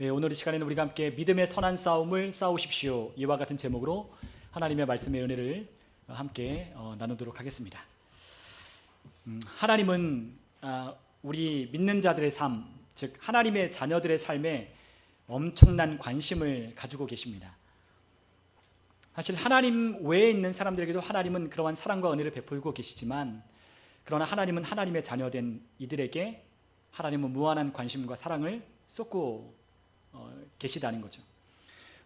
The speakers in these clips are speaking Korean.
네, 오늘 이 시간에는 우리가 함께 믿음의 선한 싸움을 싸우십시오, 이와 같은 제목으로 하나님의 말씀의 은혜를 함께 나누도록 하겠습니다. 하나님은 우리 믿는 자들의 삶, 즉 하나님의 자녀들의 삶에 엄청난 관심을 가지고 계십니다. 사실 하나님 외에 있는 사람들에게도 하나님은 그러한 사랑과 은혜를 베풀고 계시지만, 그러나 하나님은 하나님의 자녀된 이들에게 하나님은 무한한 관심과 사랑을 쏟고 계시다는 거죠.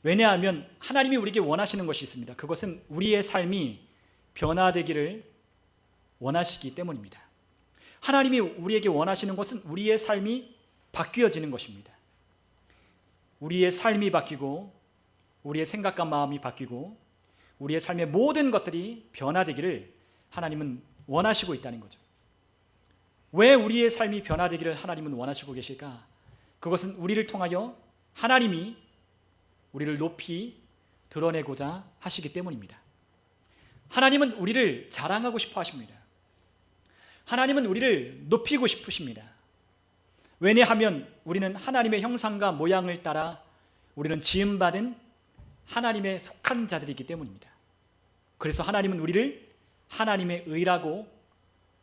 왜냐하면 하나님이 우리에게 원하시는 것이 있습니다. 그것은 우리의 삶이 변화되기를 원하시기 때문입니다. 하나님이 우리에게 원하시는 것은 우리의 삶이 바뀌어지는 것입니다. 우리의 삶이 바뀌고 우리의 생각과 마음이 바뀌고 우리의 삶의 모든 것들이 변화되기를 하나님은 원하시고 있다는 거죠. 왜 우리의 삶이 변화되기를 하나님은 원하시고 계실까? 그것은 우리를 통하여 하나님이 우리를 높이 드러내고자 하시기 때문입니다. 하나님은 우리를 자랑하고 싶어 하십니다. 하나님은 우리를 높이고 싶으십니다. 왜냐하면 우리는 하나님의 형상과 모양을 따라 우리는 지음받은 하나님의 속한 자들이기 때문입니다. 그래서 하나님은 우리를 하나님의 의라고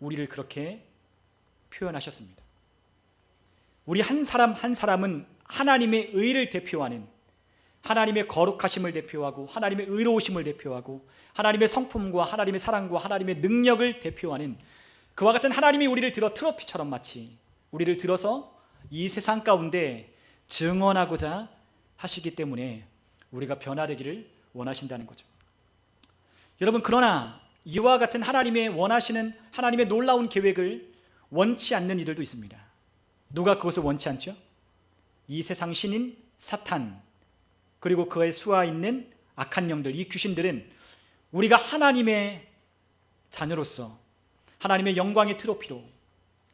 우리를 그렇게 표현하셨습니다. 우리 한 사람 한 사람은 하나님의 의를 대표하는, 하나님의 거룩하심을 대표하고 하나님의 의로우심을 대표하고 하나님의 성품과 하나님의 사랑과 하나님의 능력을 대표하는, 그와 같은 하나님이 우리를 들어 트로피처럼 마치 우리를 들어서 이 세상 가운데 증언하고자 하시기 때문에 우리가 변화되기를 원하신다는 거죠. 여러분, 그러나 이와 같은 하나님의 원하시는 하나님의 놀라운 계획을 원치 않는 이들도 있습니다. 누가 그것을 원치 않죠? 이 세상 신인 사탄, 그리고 그의 수하 있는 악한 영들, 이 귀신들은 우리가 하나님의 자녀로서 하나님의 영광의 트로피로,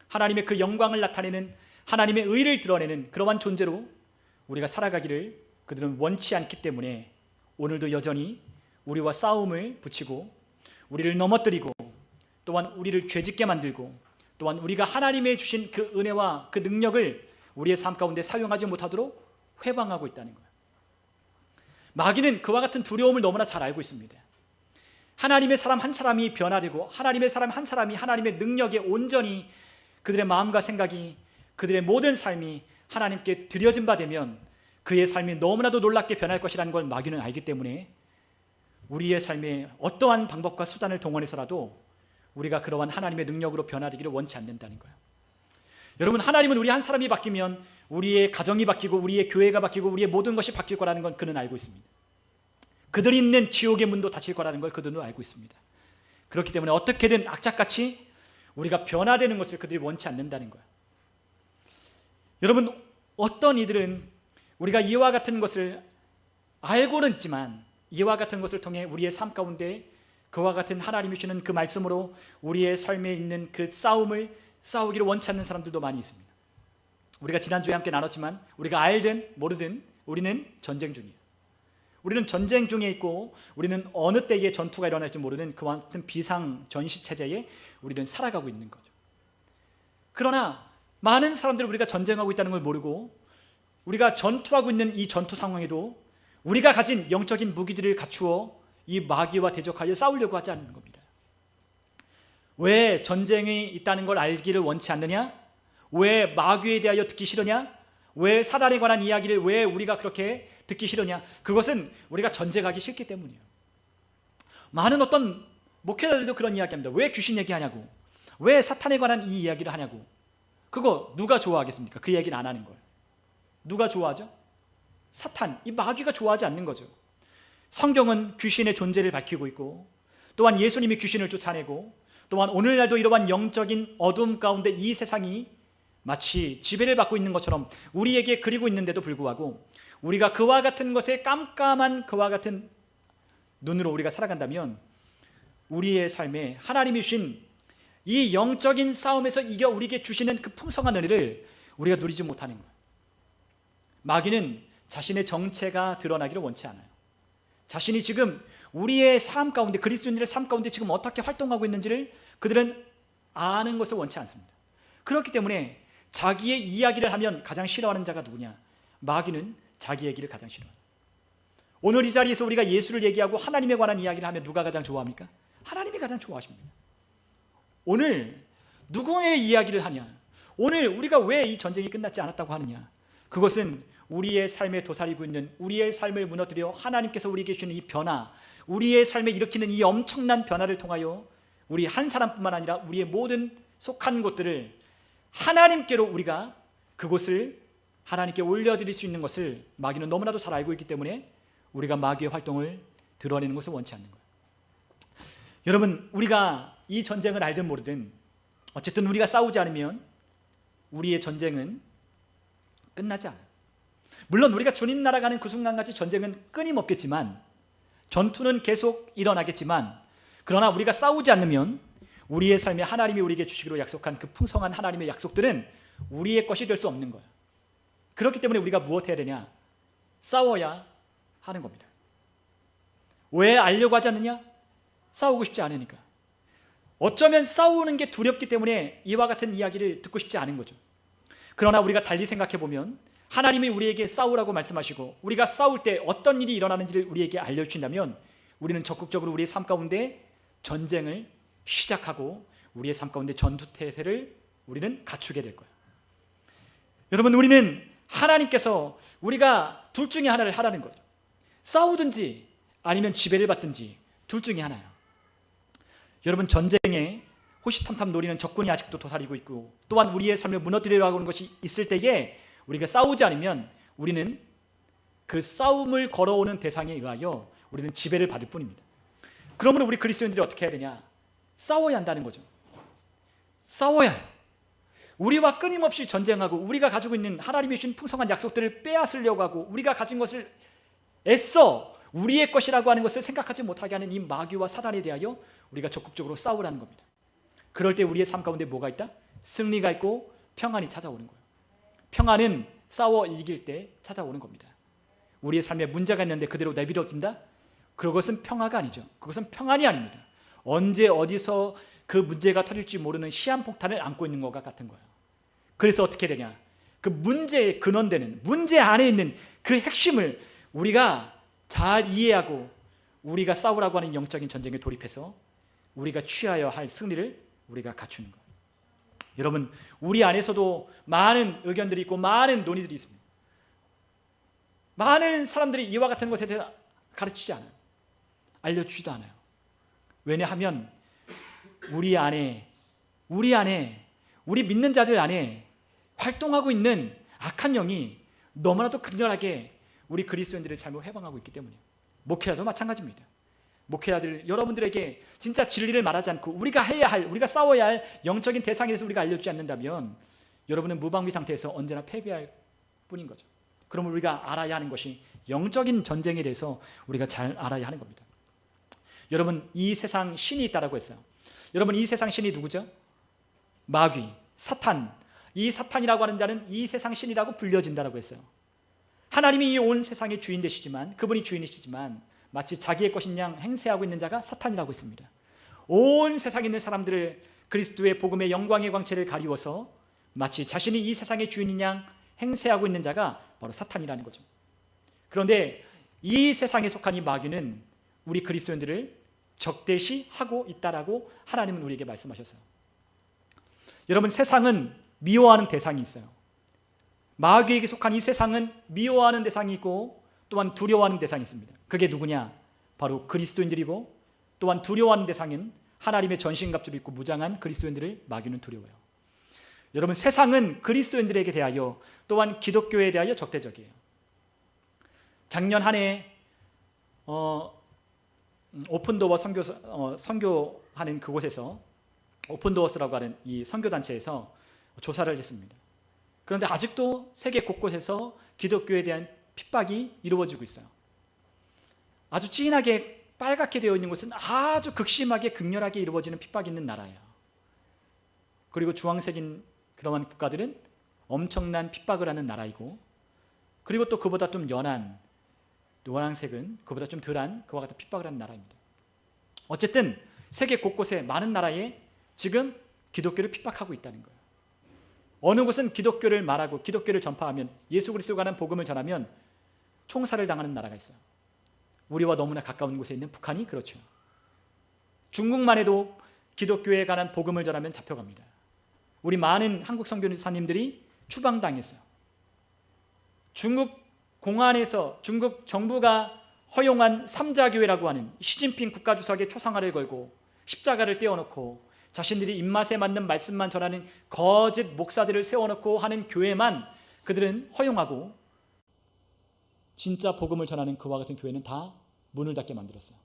하나님의 그 영광을 나타내는, 하나님의 의를 드러내는 그러한 존재로 우리가 살아가기를 그들은 원치 않기 때문에 오늘도 여전히 우리와 싸움을 붙이고 우리를 넘어뜨리고 또한 우리를 죄짓게 만들고 또한 우리가 하나님의 주신 그 은혜와 그 능력을 우리의 삶 가운데 사용하지 못하도록 회방하고 있다는 거예요. 마귀는 그와 같은 두려움을 너무나 잘 알고 있습니다. 하나님의 사람 한 사람이 변화되고 하나님의 사람 한 사람이 하나님의 능력에 온전히 그들의 마음과 생각이, 그들의 모든 삶이 하나님께 드려진 바 되면 그의 삶이 너무나도 놀랍게 변할 것이라는 걸 마귀는 알기 때문에 우리의 삶에 어떠한 방법과 수단을 동원해서라도 우리가 그러한 하나님의 능력으로 변화되기를 원치 않는다는 거예요. 여러분, 하나님은 우리 한 사람이 바뀌면 우리의 가정이 바뀌고 우리의 교회가 바뀌고 우리의 모든 것이 바뀔 거라는 건 그는 알고 있습니다. 그들이 있는 지옥의 문도 닫힐 거라는 걸 그들도 알고 있습니다. 그렇기 때문에 어떻게든 악착같이 우리가 변화되는 것을 그들이 원치 않는다는 거예요. 여러분, 어떤 이들은 우리가 이와 같은 것을 알고는 있지만 이와 같은 것을 통해 우리의 삶 가운데 그와 같은 하나님이 주시는 그 말씀으로 우리의 삶에 있는 그 싸움을 싸우기를 원치 않는 사람들도 많이 있습니다. 우리가 지난주에 함께 나눴지만 우리가 알든 모르든 우리는 전쟁 중이에요. 우리는 전쟁 중에 있고 우리는 어느 때에 전투가 일어날지 모르는 그와 같은 비상 전시 체제에 우리는 살아가고 있는 거죠. 그러나 많은 사람들은 우리가 전쟁하고 있다는 걸 모르고 우리가 전투하고 있는 이 전투 상황에도 우리가 가진 영적인 무기들을 갖추어 이 마귀와 대적하여 싸우려고 하지 않는 겁니다. 왜 전쟁이 있다는 걸 알기를 원치 않느냐? 왜 마귀에 대하여 듣기 싫으냐? 왜 사단에 관한 이야기를 왜 우리가 그렇게 듣기 싫으냐? 그것은 우리가 전쟁하기 싫기 때문이에요. 많은 어떤 목회자들도 그런 이야기합니다. 왜 귀신 얘기하냐고, 왜 사탄에 관한 이 이야기를 하냐고. 그거 누가 좋아하겠습니까? 그 얘기는 안 하는 걸. 누가 좋아하죠? 사탄, 이 마귀가 좋아하지 않는 거죠. 성경은 귀신의 존재를 밝히고 있고 또한 예수님이 귀신을 쫓아내고 또한 오늘날도 이러한 영적인 어둠 가운데 이 세상이 마치 지배를 받고 있는 것처럼 우리에게 그리고 있는데도 불구하고 우리가 그와 같은 것에 깜깜한 그와 같은 눈으로 우리가 살아간다면 우리의 삶에 하나님이 주신 이 영적인 싸움에서 이겨 우리에게 주시는 그 풍성한 은혜를 우리가 누리지 못하는 거예요. 마귀는 자신의 정체가 드러나기를 원치 않아요. 자신이 지금 우리의 삶 가운데, 그리스도인들의 삶 가운데 지금 어떻게 활동하고 있는지를 그들은 아는 것을 원치 않습니다. 그렇기 때문에 자기의 이야기를 하면 가장 싫어하는 자가 누구냐? 마귀는 자기 얘기를 가장 싫어해요. 오늘 이 자리에서 우리가 예수를 얘기하고 하나님에 관한 이야기를 하면 누가 가장 좋아합니까? 하나님이 가장 좋아하십니다. 오늘 누구의 이야기를 하냐? 오늘 우리가 왜 이 전쟁이 끝났지 않았다고 하느냐? 그것은 우리의 삶에 도사리고 있는, 우리의 삶을 무너뜨려 하나님께서 우리에게 주는 이 변화, 우리의 삶에 일으키는 이 엄청난 변화를 통하여 우리 한 사람뿐만 아니라 우리의 모든 속한 곳들을 하나님께로 우리가 그곳을 하나님께 올려드릴 수 있는 것을 마귀는 너무나도 잘 알고 있기 때문에 우리가 마귀의 활동을 드러내는 것을 원치 않는 거예요. 여러분, 우리가 이 전쟁을 알든 모르든 어쨌든 우리가 싸우지 않으면 우리의 전쟁은 끝나지 않아요. 물론 우리가 주님 나라 가는 그 순간까지 전쟁은 끊임없겠지만, 전투는 계속 일어나겠지만, 그러나 우리가 싸우지 않으면 우리의 삶에 하나님이 우리에게 주시기로 약속한 그 풍성한 하나님의 약속들은 우리의 것이 될 수 없는 거예요. 그렇기 때문에 우리가 무엇 해야 되냐? 싸워야 하는 겁니다. 왜 알려고 하지 않느냐? 싸우고 싶지 않으니까. 어쩌면 싸우는 게 두렵기 때문에 이와 같은 이야기를 듣고 싶지 않은 거죠. 그러나 우리가 달리 생각해 보면 하나님이 우리에게 싸우라고 말씀하시고 우리가 싸울 때 어떤 일이 일어나는지를 우리에게 알려주신다면 우리는 적극적으로 우리의 삶 가운데 전쟁을 시작하고 우리의 삶 가운데 전투태세를 우리는 갖추게 될 거예요. 여러분, 우리는 하나님께서 우리가 둘 중에 하나를 하라는 거죠. 싸우든지 아니면 지배를 받든지 둘 중에 하나예요. 여러분, 전쟁에 호시탐탐 노리는 적군이 아직도 도사리고 있고 또한 우리의 삶을 무너뜨리려고 하는 것이 있을 때에 우리가 싸우지 않으면 우리는 그 싸움을 걸어오는 대상에 의하여 우리는 지배를 받을 뿐입니다. 그러므로 우리 그리스도인들이 어떻게 해야 되냐? 싸워야 한다는 거죠. 싸워야 해요. 우리와 끊임없이 전쟁하고 우리가 가지고 있는 하나님이 주신 풍성한 약속들을 빼앗으려고 하고 우리가 가진 것을 애써 우리의 것이라고 하는 것을 생각하지 못하게 하는 이 마귀와 사단에 대하여 우리가 적극적으로 싸우라는 겁니다. 그럴 때 우리의 삶 가운데 뭐가 있다? 승리가 있고 평안이 찾아오는 거예요. 평안은 싸워 이길 때 찾아오는 겁니다. 우리의 삶에 문제가 있는데 그대로 내버려둔다? 그것은 평화가 아니죠. 그것은 평안이 아닙니다. 언제 어디서 그 문제가 터질지 모르는 시한폭탄을 안고 있는 것과 같은 거예요. 그래서 어떻게 되냐? 그 문제의 근원되는, 문제 안에 있는 그 핵심을 우리가 잘 이해하고 우리가 싸우라고 하는 영적인 전쟁에 돌입해서 우리가 취하여야 할 승리를 우리가 갖추는 거예요. 여러분, 우리 안에서도 많은 의견들이 있고 많은 논의들이 있습니다. 많은 사람들이 이와 같은 것에 대해 가르치지 않아요. 알려주지도 않아요. 왜냐하면 우리 안에 우리 믿는 자들 안에 활동하고 있는 악한 영이 너무나도 극렬하게 우리 그리스도인들의 삶을 회방하고 있기 때문이에요. 목회자도 마찬가지입니다. 목회자들 여러분들에게 진짜 진리를 말하지 않고 우리가 해야 할, 우리가 싸워야 할 영적인 대상에 대해서 우리가 알려주지 않는다면 여러분은 무방비 상태에서 언제나 패배할 뿐인 거죠. 그러면 우리가 알아야 하는 것이 영적인 전쟁에 대해서 우리가 잘 알아야 하는 겁니다. 여러분, 이 세상 신이 있다라고 했어요. 여러분, 이 세상 신이 누구죠? 마귀, 사탄. 이 사탄이라고 하는 자는 이 세상 신이라고 불려진다라고 했어요. 하나님이 이 온 세상의 주인 되시지만, 그분이 주인이시지만 마치 자기의 것인 양 행세하고 있는 자가 사탄이라고 했습니다. 온 세상에 있는 사람들을 그리스도의 복음의 영광의 광채를 가리워서 마치 자신이 이 세상의 주인인 양 행세하고 있는 자가 바로 사탄이라는 거죠. 그런데 이 세상에 속한 이 마귀는 우리 그리스도인들을 적대시하고 있다라고 하나님은 우리에게 말씀하셨어요. 여러분, 세상은 미워하는 대상이 있어요. 마귀에게 속한 이 세상은 미워하는 대상이 있고 또한 두려워하는 대상이 있습니다. 그게 누구냐? 바로 그리스도인들이고 또한 두려워하는 대상인 하나님의 전신갑주를 입고 무장한 그리스도인들을 마귀는 두려워해요. 여러분, 세상은 그리스도인들에게 대하여 또한 기독교에 대하여 적대적이에요. 작년 한 해 오픈도어 선교하는 그곳에서 오픈도어스라고 하는 이 선교단체에서 조사를 했습니다. 그런데 아직도 세계 곳곳에서 기독교에 대한 핍박이 이루어지고 있어요. 아주 진하게 빨갛게 되어 있는 곳은 아주 극심하게 극렬하게 이루어지는 핍박이 있는 나라예요. 그리고 주황색인 그러한 국가들은 엄청난 핍박을 하는 나라이고, 그리고 또 그보다 좀 연한 노란색은 그보다 좀 덜한 그와 같은 핍박을 하는 나라입니다. 어쨌든 세계 곳곳에 많은 나라에 지금 기독교를 핍박하고 있다는 거예요. 어느 곳은 기독교를 말하고 기독교를 전파하면, 예수 그리스도에 관한 복음을 전하면 총살을 당하는 나라가 있어요. 우리와 너무나 가까운 곳에 있는 북한이 그렇죠. 중국만 해도 기독교에 관한 복음을 전하면 잡혀갑니다. 우리 많은 한국 선교사님들이 추방당했어요. 중국 공안에서 중국 정부가 허용한 삼자교회라고 하는 시진핑 국가주석의 초상화를 걸고 십자가를 떼어놓고 자신들이 입맛에 맞는 말씀만 전하는 거짓 목사들을 세워놓고 하는 교회만 그들은 허용하고, 진짜 복음을 전하는 그와 같은 교회는 다 문을 닫게 만들었어요.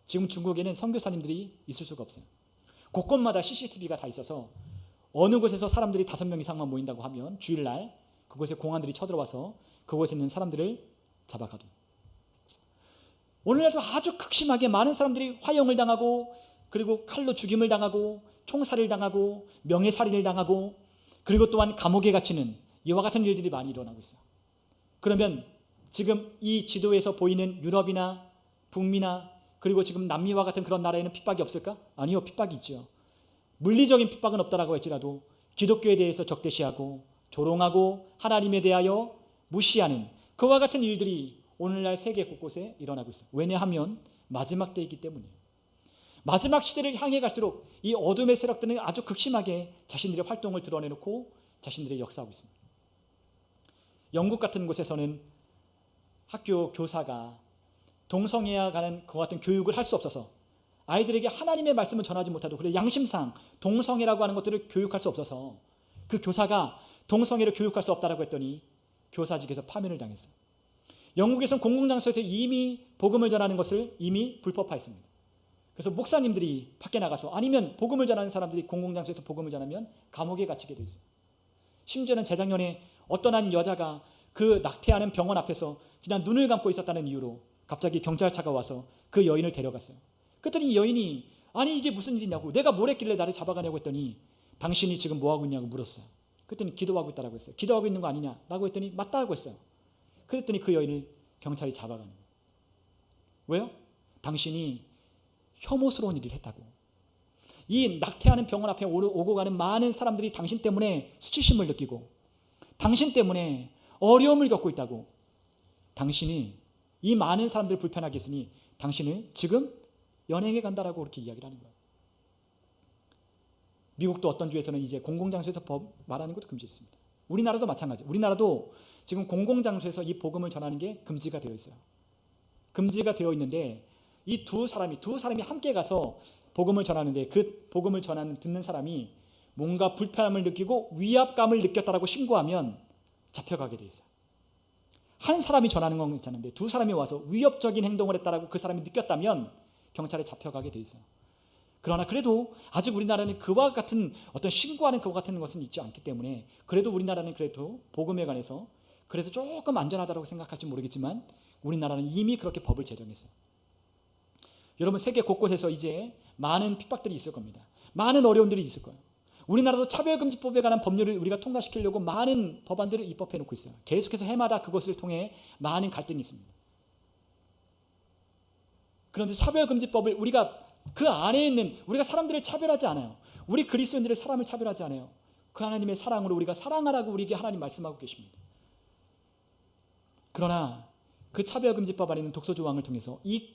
지금 중국에는 선교사님들이 있을 수가 없어요. 곳곳마다 CCTV가 다 있어서 어느 곳에서 사람들이 5명 이상만 모인다고 하면 주일날 그곳에 공안들이 쳐들어와서 그곳에 있는 사람들을 잡아가도, 오늘날도 아주 극심하게 많은 사람들이 화형을 당하고, 그리고 칼로 죽임을 당하고, 총살을 당하고, 명예살인을 당하고, 그리고 또한 감옥에 갇히는 이와 같은 일들이 많이 일어나고 있어요. 그러면 지금 이 지도에서 보이는 유럽이나 북미나 그리고 지금 남미와 같은 그런 나라에는 핍박이 없을까? 아니요, 핍박이 있죠. 물리적인 핍박은 없다라고 할지라도 기독교에 대해서 적대시하고 조롱하고 하나님에 대하여 무시하는 그와 같은 일들이 오늘날 세계 곳곳에 일어나고 있어요. 왜냐하면 마지막 때이기 때문이에요. 마지막 시대를 향해 갈수록 이 어둠의 세력들은 아주 극심하게 자신들의 활동을 드러내놓고 자신들의 역사하고 있습니다. 영국 같은 곳에서는 학교 교사가 동성애와 관한 그 같은 교육을 할 수 없어서 아이들에게 하나님의 말씀을 전하지 못하도, 그래 양심상 동성애라고 하는 것들을 교육할 수 없어서 그 교사가 동성애를 교육할 수 없다라고 했더니 교사직에서 파면을 당했어요. 영국에서는 공공장소에서 이미 복음을 전하는 것을 이미 불법화했습니다. 그래서 목사님들이 밖에 나가서, 아니면 복음을 전하는 사람들이 공공장소에서 복음을 전하면 감옥에 갇히게 돼 있어요. 심지어는 재작년에 어떤 한 여자가 그 낙태하는 병원 앞에서 그냥 눈을 감고 있었다는 이유로 갑자기 경찰차가 와서 그 여인을 데려갔어요. 그랬더니 이 여인이, 아니 이게 무슨 일이냐고, 내가 뭘 했길래 나를 잡아가냐고 했더니 당신이 지금 뭐하고 있냐고 물었어요. 그랬더니 기도하고 있다라고 했어요. 기도하고 있는 거 아니냐라고 했더니 맞다고 했어요. 그랬더니 그 여인을 경찰이 잡아가는 거예요. 왜요? 당신이 혐오스러운 일을 했다고. 이 낙태하는 병원 앞에 오고 가는 많은 사람들이 당신 때문에 수치심을 느끼고 당신 때문에 어려움을 겪고 있다고. 당신이 이 많은 사람들을 불편하게 했으니 당신을 지금 연행해 간다라고 그렇게 이야기를 하는 거예요. 미국도 어떤 주에서는 이제 공공장소에서 말하는 것도 금지했습니다. 우리나라도 마찬가지예요. 우리나라도 지금 공공장소에서 이 복음을 전하는 게 금지가 되어 있어요. 금지가 되어 있는데 이 두 사람이 함께 가서 복음을 전하는데, 그 복음을 듣는 사람이 뭔가 불편함을 느끼고 위압감을 느꼈다라고 신고하면 잡혀가게 돼 있어요. 한 사람이 전하는 건 괜찮은데 두 사람이 와서 위협적인 행동을 했다라고 그 사람이 느꼈다면 경찰에 잡혀가게 돼 있어요. 그러나 그래도 아직 우리나라는 그와 같은 어떤 신고하는 그와 같은 것은 있지 않기 때문에, 그래도 우리나라는 그래도 복음에 관해서 그래서 조금 안전하다고 생각할지 모르겠지만 우리나라는 이미 그렇게 법을 제정했어요. 여러분, 세계 곳곳에서 이제 많은 핍박들이 있을 겁니다. 많은 어려움들이 있을 거예요. 우리나라도 차별금지법에 관한 법률을 우리가 통과시키려고 많은 법안들을 입법해 놓고 있어요. 계속해서 해마다 그것을 통해 많은 갈등이 있습니다. 그런데 차별금지법을 우리가 그 안에 있는, 우리가 사람들을 차별하지 않아요. 우리 그리스도인들의 사람을 차별하지 않아요. 그 하나님의 사랑으로 우리가 사랑하라고 우리에게 하나님 말씀하고 계십니다. 그러나 그 차별금지법 안에 있는 독소조항을 통해서 이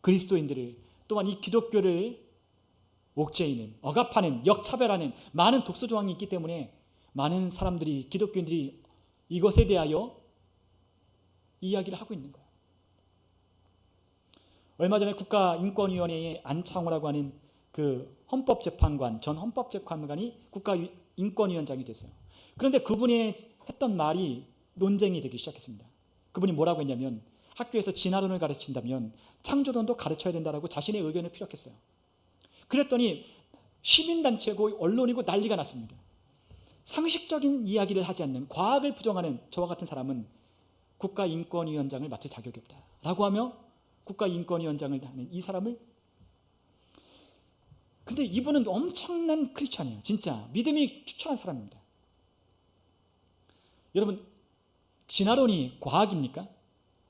그리스도인들을, 또한 이 기독교를 옥죄이는, 억압하는, 역차별하는 많은 독소조항이 있기 때문에 많은 사람들이, 기독교인들이 이것에 대하여 이야기를 하고 있는 거예요. 얼마 전에 국가인권위원회의 안창호라고 하는 그 헌법재판관, 전 헌법재판관이 국가인권위원장이 됐어요. 그런데 그분이 했던 말이 논쟁이 되기 시작했습니다. 그분이 뭐라고 했냐면, 학교에서 진화론을 가르친다면 창조론도 가르쳐야 된다라고 자신의 의견을 피력했어요. 그랬더니 시민단체고 언론이고 난리가 났습니다. 상식적인 이야기를 하지 않는, 과학을 부정하는 저와 같은 사람은 국가인권위원장을 맡을 자격이 없다라고 하며 국가인권위원장을 하는 이 사람을, 근데 이분은 엄청난 크리스찬이에요. 진짜 믿음이 추천한 사람입니다. 여러분, 진화론이 과학입니까?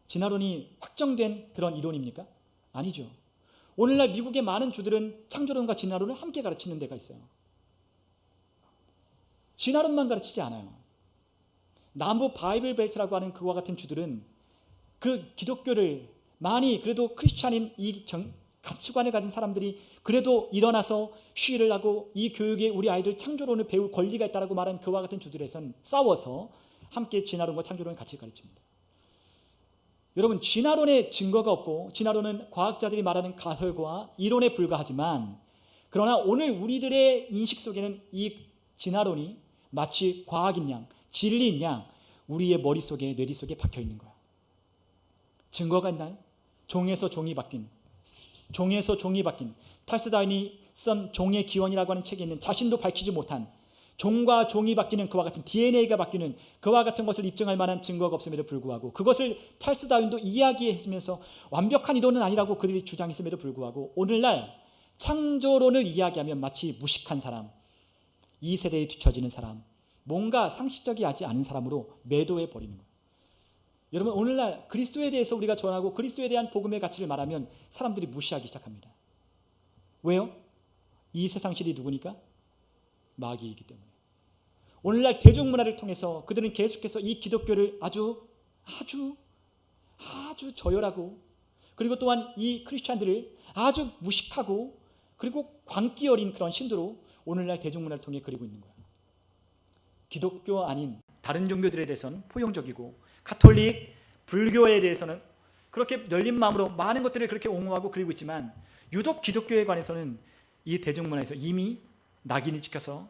진화론이 확정된 그런 이론입니까? 아니죠. 오늘날 미국의 많은 주들은 창조론과 진화론을 함께 가르치는 데가 있어요. 진화론만 가르치지 않아요. 남부 바이블 벨트라고 하는 그와 같은 주들은 그 기독교를 많이 그래도 크리스찬인 이 가치관을 가진 사람들이 그래도 일어나서 시위를 하고 이 교육에 우리 아이들 창조론을 배울 권리가 있다고 말한 그와 같은 주들에선 싸워서 함께 진화론과 창조론을 같이 가르칩니다. 여러분, 진화론에 증거가 없고 진화론은 과학자들이 말하는 가설과 이론에 불과하지만, 그러나 오늘 우리들의 인식 속에는 이 진화론이 마치 과학인 양, 진리인 양 우리의 머릿속에, 뇌리 속에 박혀 있는 거야. 증거가 있나요? 종에서 종이 바뀐, 종에서 종이 바뀐, 탈스 다윈이 쓴 종의 기원이라고 하는 책에 있는 자신도 밝히지 못한 종과 종이 바뀌는 그와 같은 DNA가 바뀌는 그와 같은 것을 입증할 만한 증거가 없음에도 불구하고, 그것을 탈스 다윈도 이야기했으면서 완벽한 이론은 아니라고 그들이 주장했음에도 불구하고, 오늘날 창조론을 이야기하면 마치 무식한 사람, 이 세대에 뒤처지는 사람, 뭔가 상식적이지 않은 사람으로 매도해 버리는 거예요. 여러분, 오늘날 그리스도에 대해서 우리가 전하고 그리스도에 대한 복음의 가치를 말하면 사람들이 무시하기 시작합니다. 왜요? 이 세상 신이 누구니까? 마귀이기 때문에. 오늘날 대중문화를 통해서 그들은 계속해서 이 기독교를 아주 저열하고, 그리고 또한 이 크리스찬들을 아주 무식하고 그리고 광기 어린 그런 신도로 오늘날 대중문화를 통해 그리고 있는 거예요. 기독교 아닌 다른 종교들에 대해서는 포용적이고, 가톨릭, 불교에 대해서는 그렇게 열린 마음으로 많은 것들을 그렇게 옹호하고 그리고 있지만, 유독 기독교에 관해서는 이 대중문화에서 이미 낙인이 찍혀서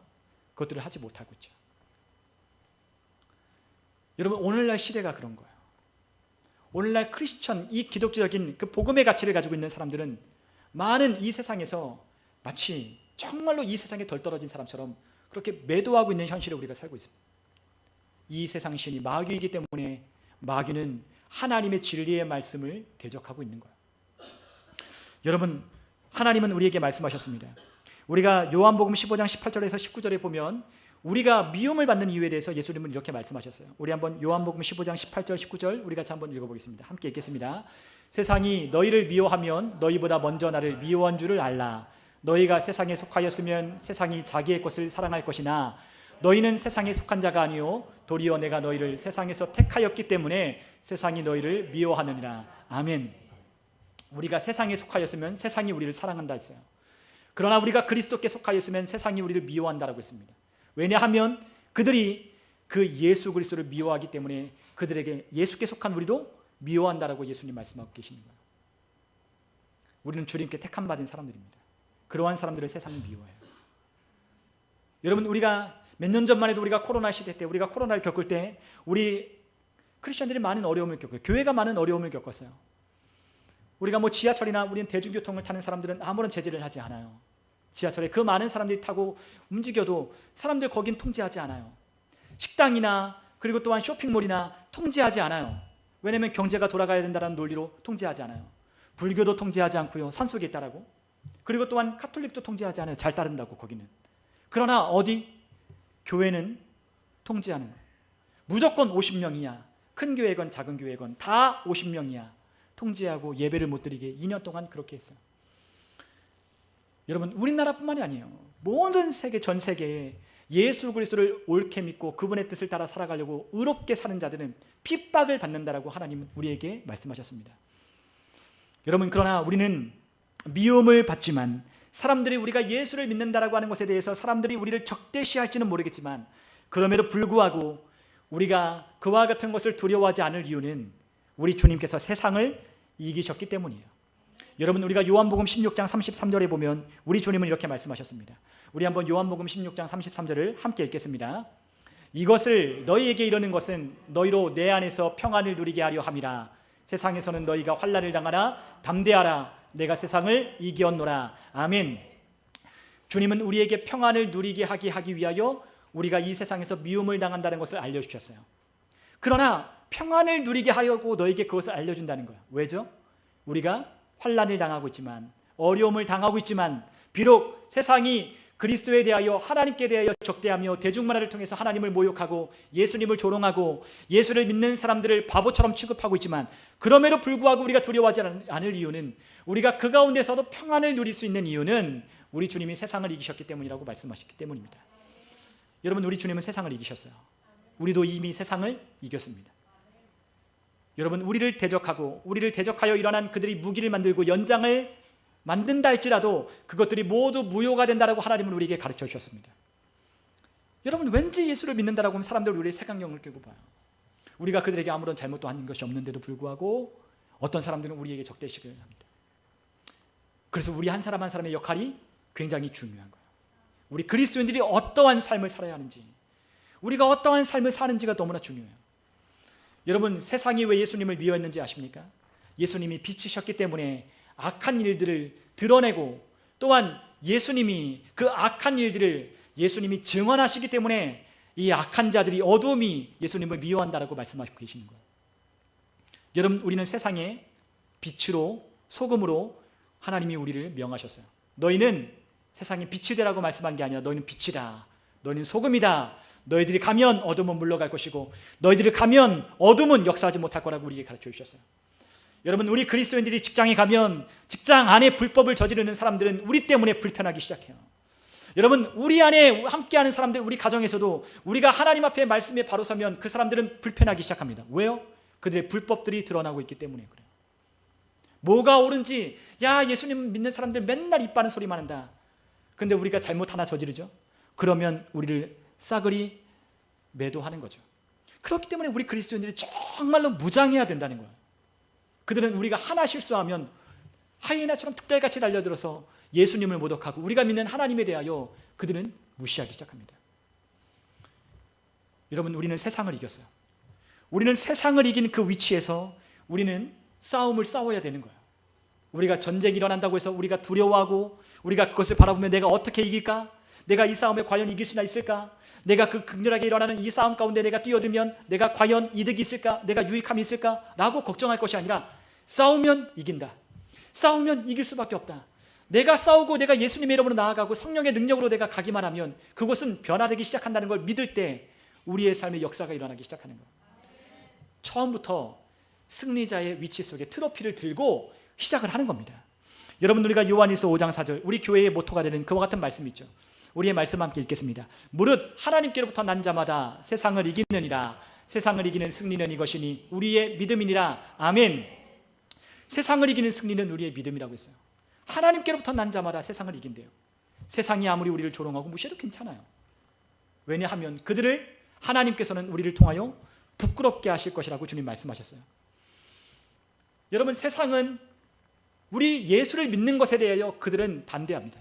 그것들을 하지 못하고 있죠. 여러분, 오늘날 시대가 그런 거예요. 오늘날 크리스천, 이 기독교적인 그 복음의 가치를 가지고 있는 사람들은 많은 이 세상에서 마치 정말로 이 세상에 덜 떨어진 사람처럼 그렇게 매도하고 있는 현실에 우리가 살고 있습니다. 이 세상 신이 마귀이기 때문에 마귀는 하나님의 진리의 말씀을 대적하고 있는 거예요. 여러분, 하나님은 우리에게 말씀하셨습니다. 우리가 요한복음 15장 18절에서 19절에 보면 우리가 미움을 받는 이유에 대해서 예수님은 이렇게 말씀하셨어요. 우리 한번 요한복음 15장 18절 19절 우리 같이 한번 읽어보겠습니다. 함께 읽겠습니다. 세상이 너희를 미워하면 너희보다 먼저 나를 미워한 줄을 알라. 너희가 세상에 속하였으면 세상이 자기의 것을 사랑할 것이나 너희는 세상에 속한 자가 아니요 도리어 내가 너희를 세상에서 택하였기 때문에 세상이 너희를 미워하느니라. 아멘. 우리가 세상에 속하였으면 세상이 우리를 사랑한다 했어요. 그러나 우리가 그리스도께 속하였으면 세상이 우리를 미워한다라고 했습니다. 왜냐하면 그들이 그 예수 그리스도를 미워하기 때문에 그들에게 예수께 속한 우리도 미워한다라고 예수님 말씀하고 계시는 거예요. 우리는 주님께 택함 받은 사람들입니다. 그러한 사람들을 세상이 미워해요. 여러분, 우리가 몇 년 전만 해도 우리가 코로나 시대 때, 우리가 코로나를 겪을 때 우리 크리스천들이 많은 어려움을 겪어요. 교회가 많은 어려움을 겪었어요. 우리가 지하철이나 우리는 대중교통을 타는 사람들은 아무런 제재를 하지 않아요. 지하철에 그 많은 사람들이 타고 움직여도 사람들 거긴 통제하지 않아요. 식당이나 그리고 또한 쇼핑몰이나 통제하지 않아요. 왜냐하면 경제가 돌아가야 된다는 논리로 통제하지 않아요. 불교도 통제하지 않고요. 산속에 있다라고. 그리고 또한 가톨릭도 통제하지 않아요. 잘 따른다고 거기는. 그러나 어디? 교회는 통제하는 거예요. 무조건 50명 이하. 큰 교회건 작은 교회건 다 50명 이하. 통제하고 예배를 못 드리게 2년 동안 그렇게 했어요. 여러분, 우리나라뿐만이 아니에요. 모든 세계, 전 세계에 예수 그리스도를 옳게 믿고 그분의 뜻을 따라 살아가려고 의롭게 사는 자들은 핍박을 받는다라고 하나님은 우리에게 말씀하셨습니다. 여러분, 그러나 우리는 미움을 받지만, 사람들이 우리가 예수를 믿는다라고 하는 것에 대해서 사람들이 우리를 적대시할지는 모르겠지만, 그럼에도 불구하고 우리가 그와 같은 것을 두려워하지 않을 이유는 우리 주님께서 세상을 이기셨기 때문이에요. 여러분, 우리가 요한복음 16장 33절에 보면 우리 주님은 이렇게 말씀하셨습니다. 우리 한번 요한복음 16장 33절을 함께 읽겠습니다. 이것을 너희에게 이르는 것은 너희로 내 안에서 평안을 누리게 하려 함이라. 세상에서는 너희가 환난을 당하나 담대하라. 내가 세상을 이기었노라. 아멘. 주님은 우리에게 평안을 누리게 하기 위하여 우리가 이 세상에서 미움을 당한다는 것을 알려주셨어요. 그러나 평안을 누리게 하려고 너에게 그것을 알려준다는 거예요. 왜죠? 우리가 환난을 당하고 있지만, 어려움을 당하고 있지만, 비록 세상이 그리스도에 대하여, 하나님께 대하여 적대하며 대중문화를 통해서 하나님을 모욕하고 예수님을 조롱하고 예수를 믿는 사람들을 바보처럼 취급하고 있지만, 그럼에도 불구하고 우리가 두려워하지 않을 이유는, 우리가 그 가운데서도 평안을 누릴 수 있는 이유는 우리 주님이 세상을 이기셨기 때문이라고 말씀하셨기 때문입니다. 여러분, 우리 주님은 세상을 이기셨어요. 우리도 이미 세상을 이겼습니다. 여러분, 우리를 대적하여 일어난 그들이 무기를 만들고 연장을 만든다 할지라도 그것들이 모두 무효가 된다라고 하나님은 우리에게 가르쳐 주셨습니다. 여러분, 왠지 예수를 믿는다라고 하면 사람들 우리의 색안경을 끼고 봐요. 우리가 그들에게 아무런 잘못도 한 것이 없는데도 불구하고 어떤 사람들은 우리에게 적대식을 합니다. 그래서 우리 한 사람 한 사람의 역할이 굉장히 중요한 거예요. 우리 그리스도인들이 어떠한 삶을 살아야 하는지, 우리가 어떠한 삶을 사는지가 너무나 중요해요. 여러분, 세상이 왜 예수님을 미워했는지 아십니까? 예수님이 빛이셨기 때문에 악한 일들을 드러내고, 또한 예수님이 그 악한 일들을 예수님이 증언하시기 때문에 이 악한 자들이, 어두움이 예수님을 미워한다라고 말씀하시고 계시는 거예요. 여러분, 우리는 세상의 빛으로, 소금으로 하나님이 우리를 명하셨어요. 너희는 세상의 빛이 되라고 말씀한 게 아니라 너희는 빛이다, 너희는 소금이다, 너희들이 가면 어둠은 물러갈 것이고 너희들이 가면 어둠은 역사하지 못할 거라고 우리에게 가르쳐 주셨어요. 여러분, 우리 그리스도인들이 직장에 가면 직장 안에 불법을 저지르는 사람들은 우리 때문에 불편하기 시작해요. 여러분, 우리 안에 함께하는 사람들, 우리 가정에서도 우리가 하나님 앞에 말씀에 바로 서면 그 사람들은 불편하기 시작합니다. 왜요? 그들의 불법들이 드러나고 있기 때문에 그래요. 뭐가 옳은지, 야, 예수님 믿는 사람들 맨날 입 바른 소리만 한다. 근데 우리가 잘못 하나 저지르죠? 그러면 우리를 싸그리 매도하는 거죠. 그렇기 때문에 우리 그리스도인들이 정말로 무장해야 된다는 거예요. 그들은 우리가 하나 실수하면 하이에나처럼 특별같이 달려들어서 예수님을 모독하고 우리가 믿는 하나님에 대하여 그들은 무시하기 시작합니다. 여러분, 우리는 세상을 이겼어요. 우리는 세상을 이긴 그 위치에서 우리는 싸움을 싸워야 되는 거예요. 우리가 전쟁이 일어난다고 해서 우리가 두려워하고 우리가 그것을 바라보며 내가 어떻게 이길까? 내가 이 싸움에 과연 이길 수나 있을까? 내가 그 극렬하게 일어나는 이 싸움 가운데 내가 뛰어들면 내가 과연 이득이 있을까? 내가 유익함이 있을까? 라고 걱정할 것이 아니라 싸우면 이긴다. 싸우면 이길 수밖에 없다. 내가 싸우고 내가 예수님의 이름으로 나아가고 성령의 능력으로 내가 가기만 하면 그것은 변화되기 시작한다는 걸 믿을 때 우리의 삶의 역사가 일어나기 시작하는 거예요. 처음부터 승리자의 위치 속에 트로피를 들고 시작을 하는 겁니다. 여러분, 우리가 요한일서 5장 4절, 우리 교회의 모토가 되는 그와 같은 말씀이 있죠. 우리의 말씀 함께 읽겠습니다. 무릇 하나님께로부터 난 자마다 세상을 이기느니라. 세상을 이기는 승리는 이것이니 우리의 믿음이니라. 아멘. 세상을 이기는 승리는 우리의 믿음이라고 했어요. 하나님께로부터 난 자마다 세상을 이긴대요. 세상이 아무리 우리를 조롱하고 무시해도 괜찮아요. 왜냐하면 그들을 하나님께서는 우리를 통하여 부끄럽게 하실 것이라고 주님 말씀하셨어요. 여러분, 세상은 우리 예수를 믿는 것에 대하여 그들은 반대합니다.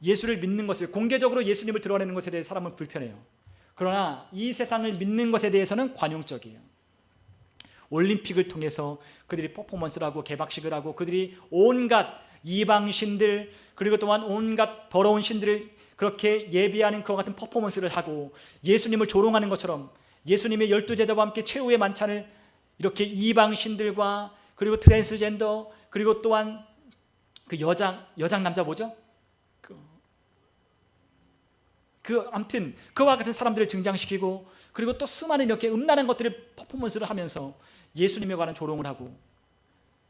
예수를 믿는 것을, 공개적으로 예수님을 드러내는 것에 대해 사람은 불편해요. 그러나 이 세상을 믿는 것에 대해서는 관용적이에요. 올림픽을 통해서 그들이 퍼포먼스를 하고 개막식을 하고 그들이 온갖 이방신들, 그리고 또한 온갖 더러운 신들을 그렇게 예비하는 그와 같은 퍼포먼스를 하고 예수님을 조롱하는 것처럼 예수님의 12제자와 함께 최후의 만찬을 이렇게 이방신들과 그리고 트랜스젠더, 그리고 또한 그 여장 남자 뭐죠? 아무튼 그와 같은 사람들을 등장시키고, 그리고 또 수많은 이렇게 음란한 것들을 퍼포먼스를 하면서 예수님에 관한 조롱을 하고,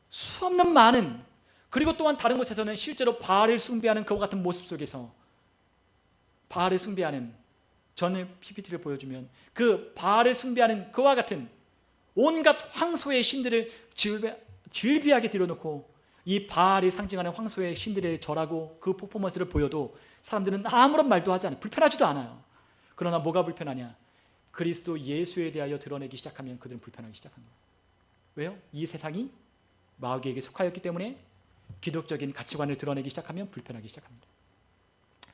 수없는 많은, 그리고 또한 다른 곳에서는 실제로 바알을 숭배하는 그와 같은 모습 속에서 바알을 숭배하는, 전에 PPT를 보여주면 그 바알을 숭배하는 그와 같은 온갖 황소의 신들을 질비하게 들여놓고 이 바알이 상징하는 황소의 신들의 절하고 그 퍼포먼스를 보여도 사람들은 아무런 말도 하지 않아요. 불편하지도 않아요. 그러나 뭐가 불편하냐? 그리스도 예수에 대하여 드러내기 시작하면 그들은 불편하기 시작합니다. 왜요? 이 세상이 마귀에게 속하였기 때문에 기독적인 가치관을 드러내기 시작하면 불편하기 시작합니다.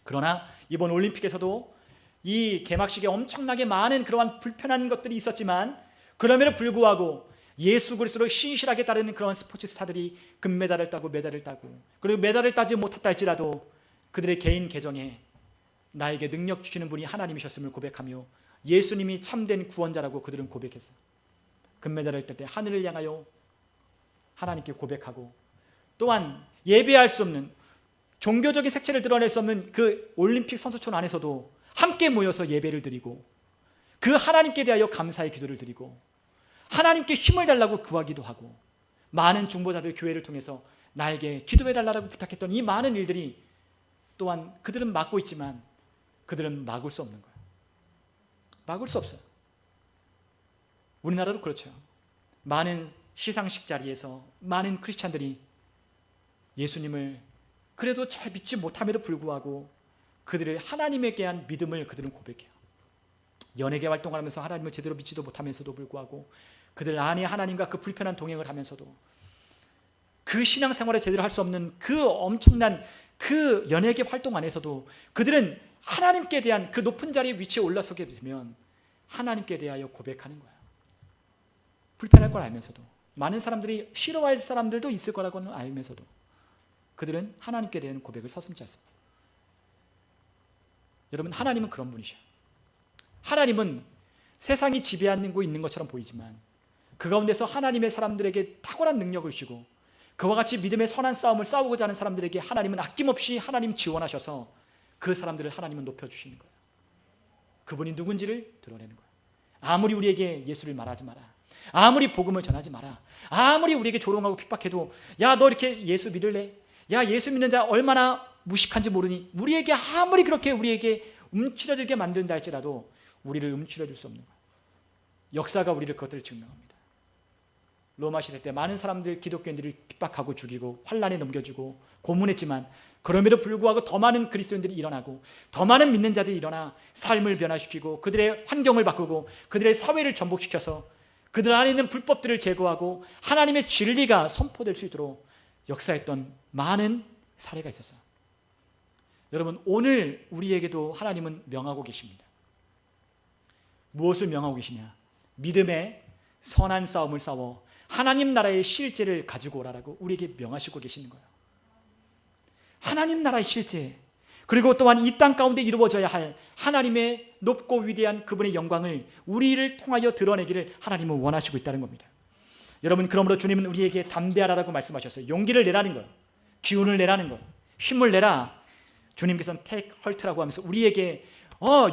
그러나 이번 올림픽에서도 이 개막식에 엄청나게 많은 그러한 불편한 것들이 있었지만 그럼에도 불구하고 예수 그리스도를 신실하게 따르는 그런 스포츠 스타들이 금메달을 따고 메달을 따고, 그리고 메달을 따지 못했다 할지라도 그들의 개인 계정에 나에게 능력 주시는 분이 하나님이셨음을 고백하며 예수님이 참된 구원자라고 그들은 고백했어요. 금메달을 딸 때 하늘을 향하여 하나님께 고백하고, 또한 예배할 수 없는, 종교적인 색채를 드러낼 수 없는 그 올림픽 선수촌 안에서도 함께 모여서 예배를 드리고 그 하나님께 대하여 감사의 기도를 드리고 하나님께 힘을 달라고 구하기도 하고, 많은 중보자들 교회를 통해서 나에게 기도해달라고 부탁했던 이 많은 일들이 또한 그들은 막고 있지만 그들은 막을 수 없는 거예요. 막을 수 없어요. 우리나라도 그렇죠. 많은 시상식 자리에서 많은 크리스찬들이 예수님을 그래도 잘 믿지 못함에도 불구하고 그들의 하나님에 대한 믿음을 그들은 고백해요. 연예계 활동을 하면서 하나님을 제대로 믿지도 못하면서도 불구하고 그들 안에 하나님과 그 불편한 동행을 하면서도 그 신앙생활을 제대로 할 수 없는 그 엄청난 그 연예계 활동 안에서도 그들은 하나님께 대한 그 높은 자리에 위치에 올라서게 되면 하나님께 대하여 고백하는 거예요. 불편할 걸 알면서도, 많은 사람들이 싫어할 사람들도 있을 거라고는 알면서도 그들은 하나님께 대한 고백을 서슴지 않습니다. 여러분, 하나님은 그런 분이셔요. 하나님은 세상이 지배하고 있는 것처럼 보이지만 그 가운데서 하나님의 사람들에게 탁월한 능력을 주시고 그와 같이 믿음의 선한 싸움을 싸우고자 하는 사람들에게 하나님은 아낌없이 하나님 지원하셔서 그 사람들을 하나님은 높여주시는 거예요. 그분이 누군지를 드러내는 거예요. 아무리 우리에게 예수를 말하지 마라, 아무리 복음을 전하지 마라, 아무리 우리에게 조롱하고 핍박해도 야, 너 이렇게 예수 믿을래? 야, 예수 믿는 자 얼마나 무식한지 모르니? 우리에게 아무리 그렇게 우리에게 움츠러들게 만든다 할지라도 우리를 움츠러들 수 없는 거예요. 역사가 우리를 그것들을 증명합니다. 로마 시대 때 많은 사람들, 기독교인들을 핍박하고 죽이고 환란에 넘겨주고 고문했지만 그럼에도 불구하고 더 많은 그리스도인들이 일어나고 더 많은 믿는 자들이 일어나 삶을 변화시키고 그들의 환경을 바꾸고 그들의 사회를 전복시켜서 그들 안에 있는 불법들을 제거하고 하나님의 진리가 선포될 수 있도록 역사했던 많은 사례가 있었어요. 여러분, 오늘 우리에게도 하나님은 명하고 계십니다. 무엇을 명하고 계시냐? 믿음의 선한 싸움을 싸워 하나님 나라의 실제를 가지고 오라라고 우리에게 명하시고 계시는 거예요. 하나님 나라의 실제, 그리고 또한 이 땅 가운데 이루어져야 할 하나님의 높고 위대한 그분의 영광을 우리를 통하여 드러내기를 하나님은 원하시고 있다는 겁니다. 여러분, 그러므로 주님은 우리에게 담대하라고 말씀하셨어요. 용기를 내라는 거예요. 기운을 내라는 거예요. 힘을 내라. 주님께서는 take heart라고 하면서 우리에게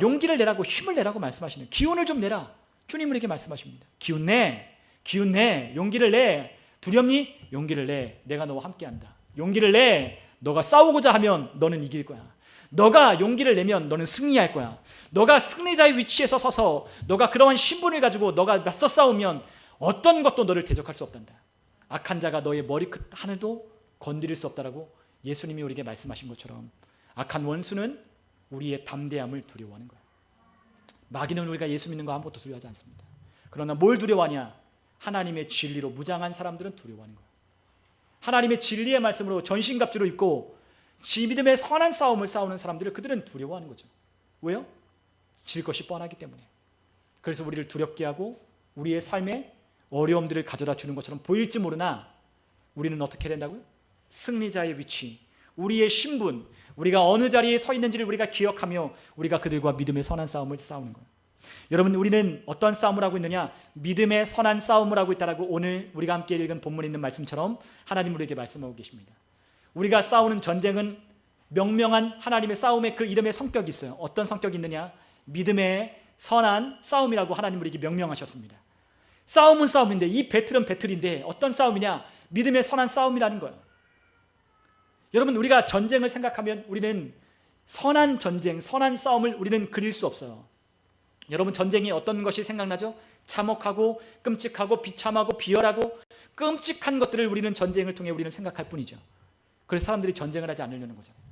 용기를 내라고, 힘을 내라고 말씀하시는, 기운을 좀 내라. 주님 우리에게 말씀하십니다. 기운 내, 기운 내, 용기를 내. 두렵니? 용기를 내. 내가 너와 함께한다. 용기를 내. 너가 싸우고자 하면 너는 이길 거야. 너가 용기를 내면 너는 승리할 거야. 너가 승리자의 위치에서 서서 너가 그러한 신분을 가지고 너가 맞서 싸우면 어떤 것도 너를 대적할 수 없단다. 악한 자가 너의 머리끝 하늘도 건드릴 수 없다라고 예수님이 우리에게 말씀하신 것처럼 악한 원수는 우리의 담대함을 두려워하는 거야. 마귀는 우리가 예수 믿는 거 아무것도 두려워하지 않습니다. 그러나 뭘 두려워하냐? 하나님의 진리로 무장한 사람들은 두려워하는 거야. 하나님의 진리의 말씀으로 전신갑주를 입고 믿음의 선한 싸움을 싸우는 사람들을 그들은 두려워하는 거죠. 왜요? 질 것이 뻔하기 때문에. 그래서 우리를 두렵게 하고 우리의 삶에 어려움들을 가져다 주는 것처럼 보일지 모르나 우리는 어떻게 된다고요? 승리자의 위치, 우리의 신분, 우리가 어느 자리에 서 있는지를 우리가 기억하며 우리가 그들과 믿음의 선한 싸움을 싸우는 거예요. 여러분, 우리는 어떤 싸움을 하고 있느냐? 믿음의 선한 싸움을 하고 있다라고 오늘 우리가 함께 읽은 본문에 있는 말씀처럼 하나님 우리에게 말씀하고 계십니다. 우리가 싸우는 전쟁은 명명한 하나님의 싸움의 그 이름의 성격이 있어요. 어떤 성격이 있느냐? 믿음의 선한 싸움이라고 하나님 우리에게 명명하셨습니다. 싸움은 싸움인데 이 배틀은 배틀인데 어떤 싸움이냐? 믿음의 선한 싸움이라는 거예요. 여러분, 우리가 전쟁을 생각하면 우리는 선한 전쟁, 선한 싸움을 우리는 그릴 수 없어요. 여러분, 전쟁이 어떤 것이 생각나죠? 참혹하고 끔찍하고 비참하고 비열하고 끔찍한 것들을 우리는 전쟁을 통해 우리는 생각할 뿐이죠. 그래서 사람들이 전쟁을 하지 않으려는 거잖아요.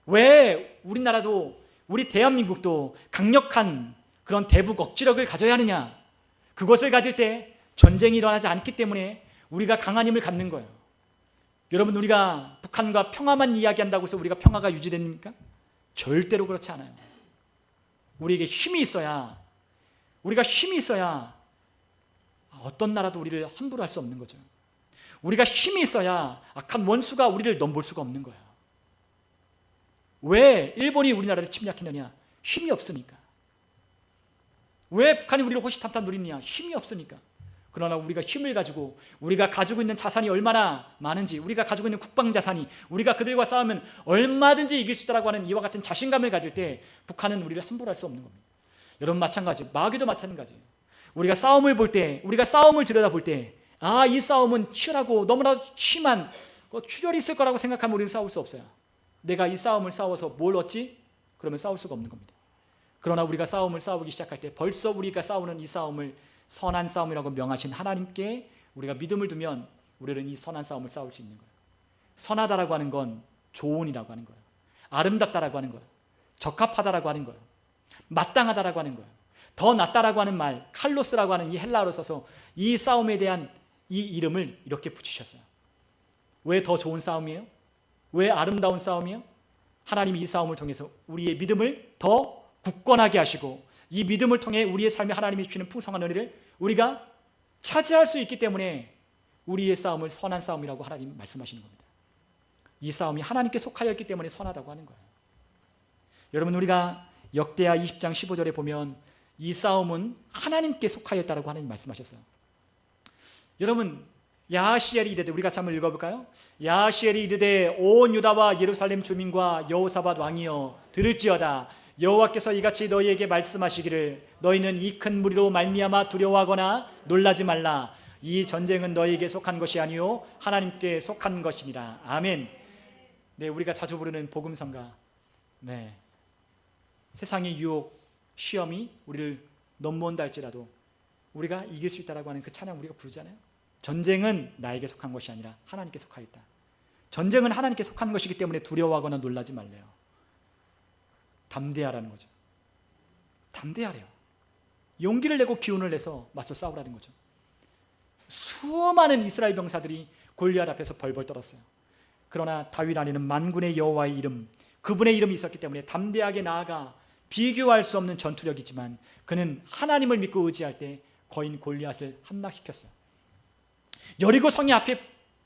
왜 우리나라도, 우리 대한민국도 강력한 그런 대북 억지력을 가져야 하느냐? 그것을 가질 때 전쟁이 일어나지 않기 때문에 우리가 강한 힘을 갖는 거예요. 여러분, 우리가 북한과 평화만 이야기한다고 해서 우리가 평화가 유지됩니까? 절대로 그렇지 않아요. 우리에게 힘이 있어야, 우리가 힘이 있어야 어떤 나라도 우리를 함부로 할 수 없는 거죠. 우리가 힘이 있어야 악한 원수가 우리를 넘볼 수가 없는 거예요. 왜 일본이 우리나라를 침략했느냐? 힘이 없으니까. 왜 북한이 우리를 호시탐탐 노리느냐? 힘이 없으니까. 그러나 우리가 힘을 가지고 우리가 가지고 있는 자산이 얼마나 많은지, 우리가 가지고 있는 국방 자산이 우리가 그들과 싸우면 얼마든지 이길 수 있다고 하는 이와 같은 자신감을 가질 때 북한은 우리를 함부로 할 수 없는 겁니다. 여러분, 마찬가지, 마귀도 마찬가지예요. 우리가 싸움을 볼 때, 우리가 싸움을 들여다볼 때, 이 싸움은 치열하고 너무나 심한 출혈이 있을 거라고 생각하면 우리는 싸울 수 없어요. 내가 이 싸움을 싸워서 뭘 얻지? 그러면 싸울 수가 없는 겁니다. 그러나 우리가 싸움을 싸우기 시작할 때 벌써 우리가 싸우는 이 싸움을 선한 싸움이라고 명하신 하나님께 우리가 믿음을 두면 우리는 이 선한 싸움을 싸울 수 있는 거예요. 선하다라고 하는 건 좋은이라고 하는 거예요. 아름답다라고 하는 거예요. 적합하다라고 하는 거예요. 마땅하다라고 하는 거예요. 더 낫다라고 하는 말, 칼로스라고 하는 이 헬라어로 써서 이 싸움에 대한 이 이름을 이렇게 붙이셨어요. 왜 더 좋은 싸움이에요? 왜 아름다운 싸움이에요? 하나님이 이 싸움을 통해서 우리의 믿음을 더 굳건하게 하시고 이 믿음을 통해 우리의 삶에 하나님이 주시는 풍성한 은혜를 우리가 차지할 수 있기 때문에 우리의 싸움을 선한 싸움이라고 하나님 말씀하시는 겁니다. 이 싸움이 하나님께 속하였기 때문에 선하다고 하는 거예요. 여러분, 우리가 역대하 20장 15절에 보면 이 싸움은 하나님께 속하였다라고 하나님 말씀하셨어요. 여러분, 야하시엘이 이르되, 우리가 한번 읽어볼까요? 야하시엘이 이르되 온 유다와 예루살렘 주민과 여호사밧 왕이여 들을지어다. 여호와께서 이같이 너희에게 말씀하시기를 너희는 이 큰 무리로 말미암아 두려워하거나 놀라지 말라. 이 전쟁은 너희에게 속한 것이 아니요 하나님께 속한 것이니라. 아멘. 네, 우리가 자주 부르는 복음성가. 네, 세상의 유혹, 시험이 우리를 넘어온다 할지라도 우리가 이길 수 있다라고 하는 그 찬양 우리가 부르잖아요. 전쟁은 나에게 속한 것이 아니라 하나님께 속하였다. 전쟁은 하나님께 속한 것이기 때문에 두려워하거나 놀라지 말래요. 담대하라는 거죠. 담대하래요. 용기를 내고 기운을 내서 맞서 싸우라는 거죠. 수많은 이스라엘 병사들이 골리앗 앞에서 벌벌 떨었어요. 그러나 다윗 안에는 만군의 여호와의 이름, 그분의 이름이 있었기 때문에 담대하게 나아가 비교할 수 없는 전투력이지만 그는 하나님을 믿고 의지할 때 거인 골리앗을 함락시켰어요. 여리고 성이 앞에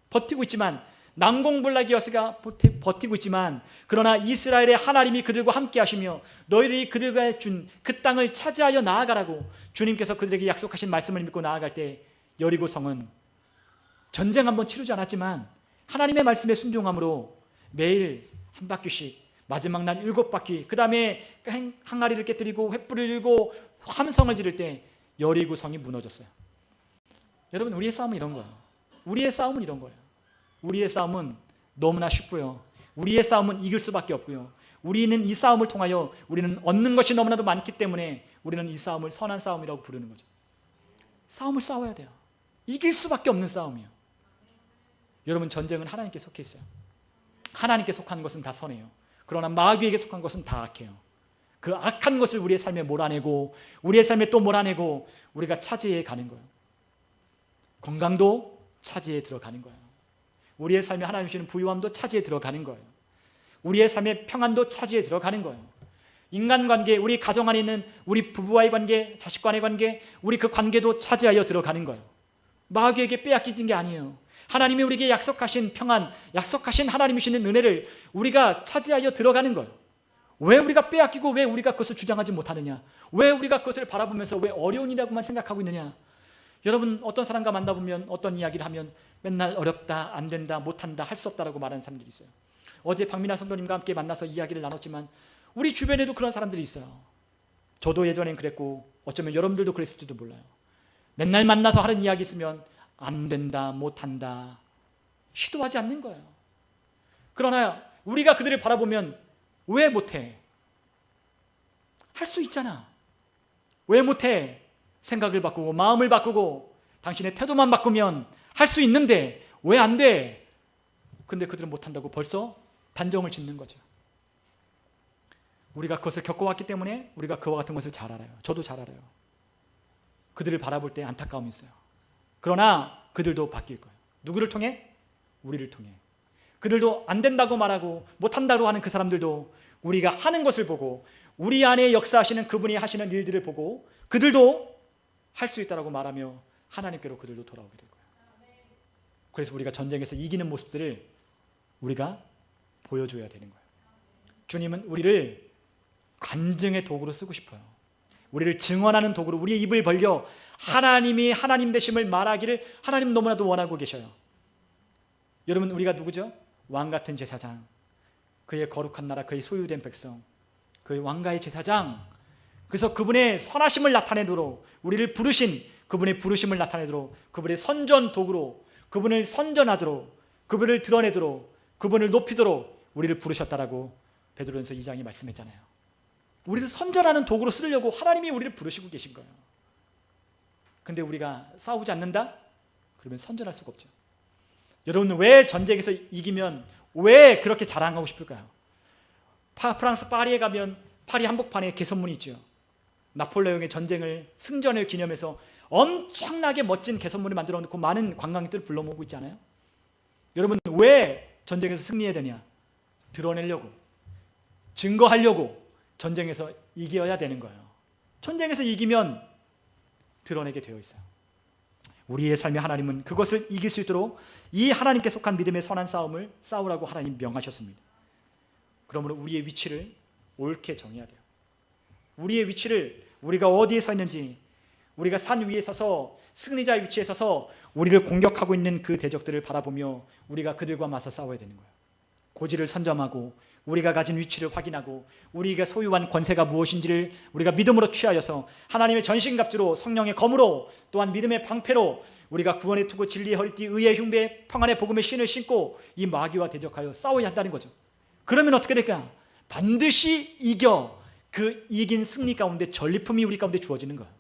버티고 있지만, 난공불락의 여수가 버티고 있지만, 그러나 이스라엘의 하나님이 그들과 함께 하시며 너희들이 그들과 준 그 땅을 차지하여 나아가라고 주님께서 그들에게 약속하신 말씀을 믿고 나아갈 때 여리고 성은 전쟁 한번 치르지 않았지만 하나님의 말씀에 순종함으로 매일 한 바퀴씩, 마지막 날 7바퀴, 그 다음에 항아리를 깨뜨리고 횃불을 들고 함성을 지를 때 여리고 성이 무너졌어요. 여러분, 우리의 싸움은 이런 거예요. 우리의 싸움은 이런 거예요. 우리의 싸움은 너무나 쉽고요. 우리의 싸움은 이길 수밖에 없고요. 우리는 이 싸움을 통하여 우리는 얻는 것이 너무나도 많기 때문에 우리는 이 싸움을 선한 싸움이라고 부르는 거죠. 싸움을 싸워야 돼요. 이길 수밖에 없는 싸움이에요. 여러분, 전쟁은 하나님께 속해 있어요. 하나님께 속한 것은 다 선해요. 그러나 마귀에게 속한 것은 다 악해요. 그 악한 것을 우리의 삶에 몰아내고 우리의 삶에 또 몰아내고 우리가 차지해 가는 거예요. 건강도 차지해 들어가는 거예요. 우리의 삶에 하나님 주시는 부유함도 차지해 들어가는 거예요. 우리의 삶의 평안도 차지해 들어가는 거예요. 인간관계, 우리 가정 안에 있는 우리 부부와의 관계, 자식과의 관계, 우리 그 관계도 차지하여 들어가는 거예요. 마귀에게 빼앗기는 게 아니에요. 하나님이 우리에게 약속하신 평안, 약속하신 하나님이 주시는 은혜를 우리가 차지하여 들어가는 거예요. 왜 우리가 빼앗기고 왜 우리가 그것을 주장하지 못하느냐? 왜 우리가 그것을 바라보면서 왜 어려운 일이라고만 생각하고 있느냐? 여러분, 어떤 사람과 만나보면 어떤 이야기를 하면 맨날 어렵다, 안 된다, 못한다, 할 수 없다라고 말하는 사람들이 있어요. 어제 박민아 성도님과 함께 만나서 이야기를 나눴지만 우리 주변에도 그런 사람들이 있어요. 저도 예전엔 그랬고 어쩌면 여러분들도 그랬을지도 몰라요. 맨날 만나서 하는 이야기 있으면 안 된다, 못한다, 시도하지 않는 거예요. 그러나 우리가 그들을 바라보면 왜 못해? 할 수 있잖아. 왜 못해? 생각을 바꾸고 마음을 바꾸고 당신의 태도만 바꾸면 할 수 있는데 왜 안 돼? 근데 그들은 못한다고 벌써 단정을 짓는 거죠. 우리가 그것을 겪어왔기 때문에 우리가 그와 같은 것을 잘 알아요. 저도 잘 알아요. 그들을 바라볼 때 안타까움이 있어요. 그러나 그들도 바뀔 거예요. 누구를 통해? 우리를 통해. 그들도 안 된다고 말하고 못한다고 하는 그 사람들도 우리가 하는 것을 보고 우리 안에 역사하시는 그분이 하시는 일들을 보고 그들도 할 수 있다라고 말하며 하나님께로 그들도 돌아오게 될 거예요. 그래서 우리가 전쟁에서 이기는 모습들을 우리가 보여줘야 되는 거예요. 주님은 우리를 간증의 도구로 쓰고 싶어요. 우리를 증언하는 도구로 우리의 입을 벌려 하나님이 하나님 되심을 말하기를 하나님 너무나도 원하고 계셔요. 여러분, 우리가 누구죠? 왕같은 제사장, 그의 거룩한 나라, 그의 소유된 백성, 그의 왕가의 제사장. 그래서 그분의 선하심을 나타내도록 우리를 부르신 그분의 부르심을 나타내도록 그분의 선전 도구로 그분을 선전하도록 그분을 드러내도록 그분을 높이도록 우리를 부르셨다라고 베드로전서 2장이 말씀했잖아요. 우리를 선전하는 도구로 쓰려고 하나님이 우리를 부르시고 계신 거예요. 근데 우리가 싸우지 않는다? 그러면 선전할 수가 없죠. 여러분, 왜 전쟁에서 이기면 왜 그렇게 자랑하고 싶을까요? 프랑스 파리에 가면 파리 한복판에 개선문이 있죠. 나폴레옹의 전쟁을 승전을 기념해서 엄청나게 멋진 개선문을 만들어 놓고 많은 관광객들을 불러 모으고 있지 않아요? 여러분, 왜 전쟁에서 승리해야 되냐? 드러내려고, 증거하려고 전쟁에서 이겨야 되는 거예요. 전쟁에서 이기면 드러내게 되어 있어요. 우리의 삶의 하나님은 그것을 이길 수 있도록 이 하나님께 속한 믿음의 선한 싸움을 싸우라고 하나님 명하셨습니다. 그러므로 우리의 위치를 옳게 정해야 돼요. 우리의 위치를, 우리가 어디에 서 있는지, 우리가 산 위에 서서 승리자의 위치에 서서 우리를 공격하고 있는 그 대적들을 바라보며 우리가 그들과 맞서 싸워야 되는 거예요. 고지를 선점하고 우리가 가진 위치를 확인하고 우리가 소유한 권세가 무엇인지를 우리가 믿음으로 취하여서 하나님의 전신갑주로, 성령의 검으로, 또한 믿음의 방패로 우리가 구원의 투구, 진리의 허리띠, 의의 흉배, 평안의 복음의 신을 신고 이 마귀와 대적하여 싸워야 한다는 거죠. 그러면 어떻게 될까? 반드시 이겨 그 이긴 승리 가운데 전리품이 우리 가운데 주어지는 거예요.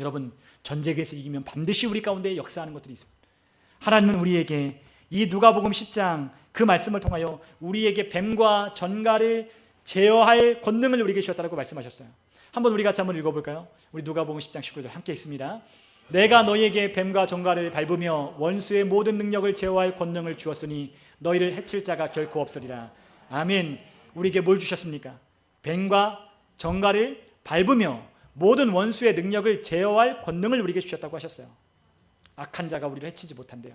여러분, 전쟁에서 이기면 반드시 우리 가운데 역사하는 것들이 있습니다. 하나님은 우리에게 이 누가복음 10장 그 말씀을 통하여 우리에게 뱀과 전갈을 제어할 권능을 우리에게 주셨다고 말씀하셨어요. 한번 우리 같이 한번 읽어볼까요? 우리 누가복음 10장 19절 함께 읽습니다. 내가 너희에게 뱀과 전갈을 밟으며 원수의 모든 능력을 제어할 권능을 주었으니 너희를 해칠 자가 결코 없으리라. 아멘. 우리에게 뭘 주셨습니까? 뱀과 전갈을 밟으며 모든 원수의 능력을 제어할 권능을 우리에게 주셨다고 하셨어요. 악한 자가 우리를 해치지 못한대요.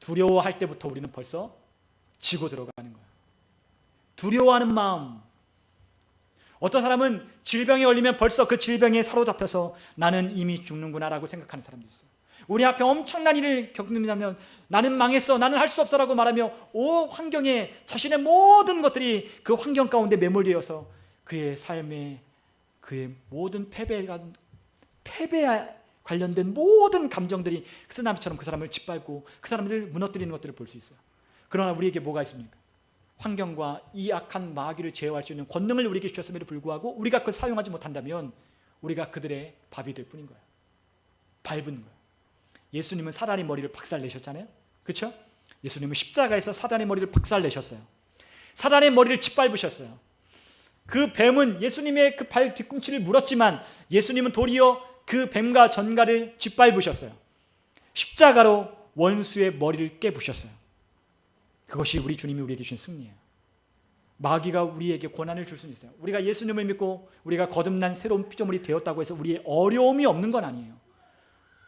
두려워할 때부터 우리는 벌써 지고 들어가는 거예요. 두려워하는 마음. 어떤 사람은 질병에 걸리면 벌써 그 질병에 사로잡혀서 나는 이미 죽는구나 라고 생각하는 사람도 있어요. 우리 앞에 엄청난 일을 겪는다면 나는 망했어, 나는 할 수 없어 라고 말하며 환경에 자신의 모든 것들이 그 환경 가운데 매몰되어서 그의 삶에 그의 모든 패배에 관련된 모든 감정들이 쓰나미처럼 그 사람을 짓밟고 그 사람들을 무너뜨리는 것들을 볼 수 있어요. 그러나 우리에게 뭐가 있습니까? 환경과 이 악한 마귀를 제어할 수 있는 권능을 우리에게 주셨음에도 불구하고 우리가 그걸 사용하지 못한다면 우리가 그들의 밥이 될 뿐인 거예요. 밟은 거예요. 예수님은 사단의 머리를 박살내셨잖아요. 그렇죠? 예수님은 십자가에서 사단의 머리를 박살내셨어요. 사단의 머리를 짓밟으셨어요. 그 뱀은 예수님의 그 발 뒤꿈치를 물었지만 예수님은 도리어 그 뱀과 전갈을 짓밟으셨어요. 십자가로 원수의 머리를 깨부셨어요. 그것이 우리 주님이 우리에게 주신 승리예요. 마귀가 우리에게 고난을 줄 수는 있어요. 우리가 예수님을 믿고 우리가 거듭난 새로운 피조물이 되었다고 해서 우리의 어려움이 없는 건 아니에요.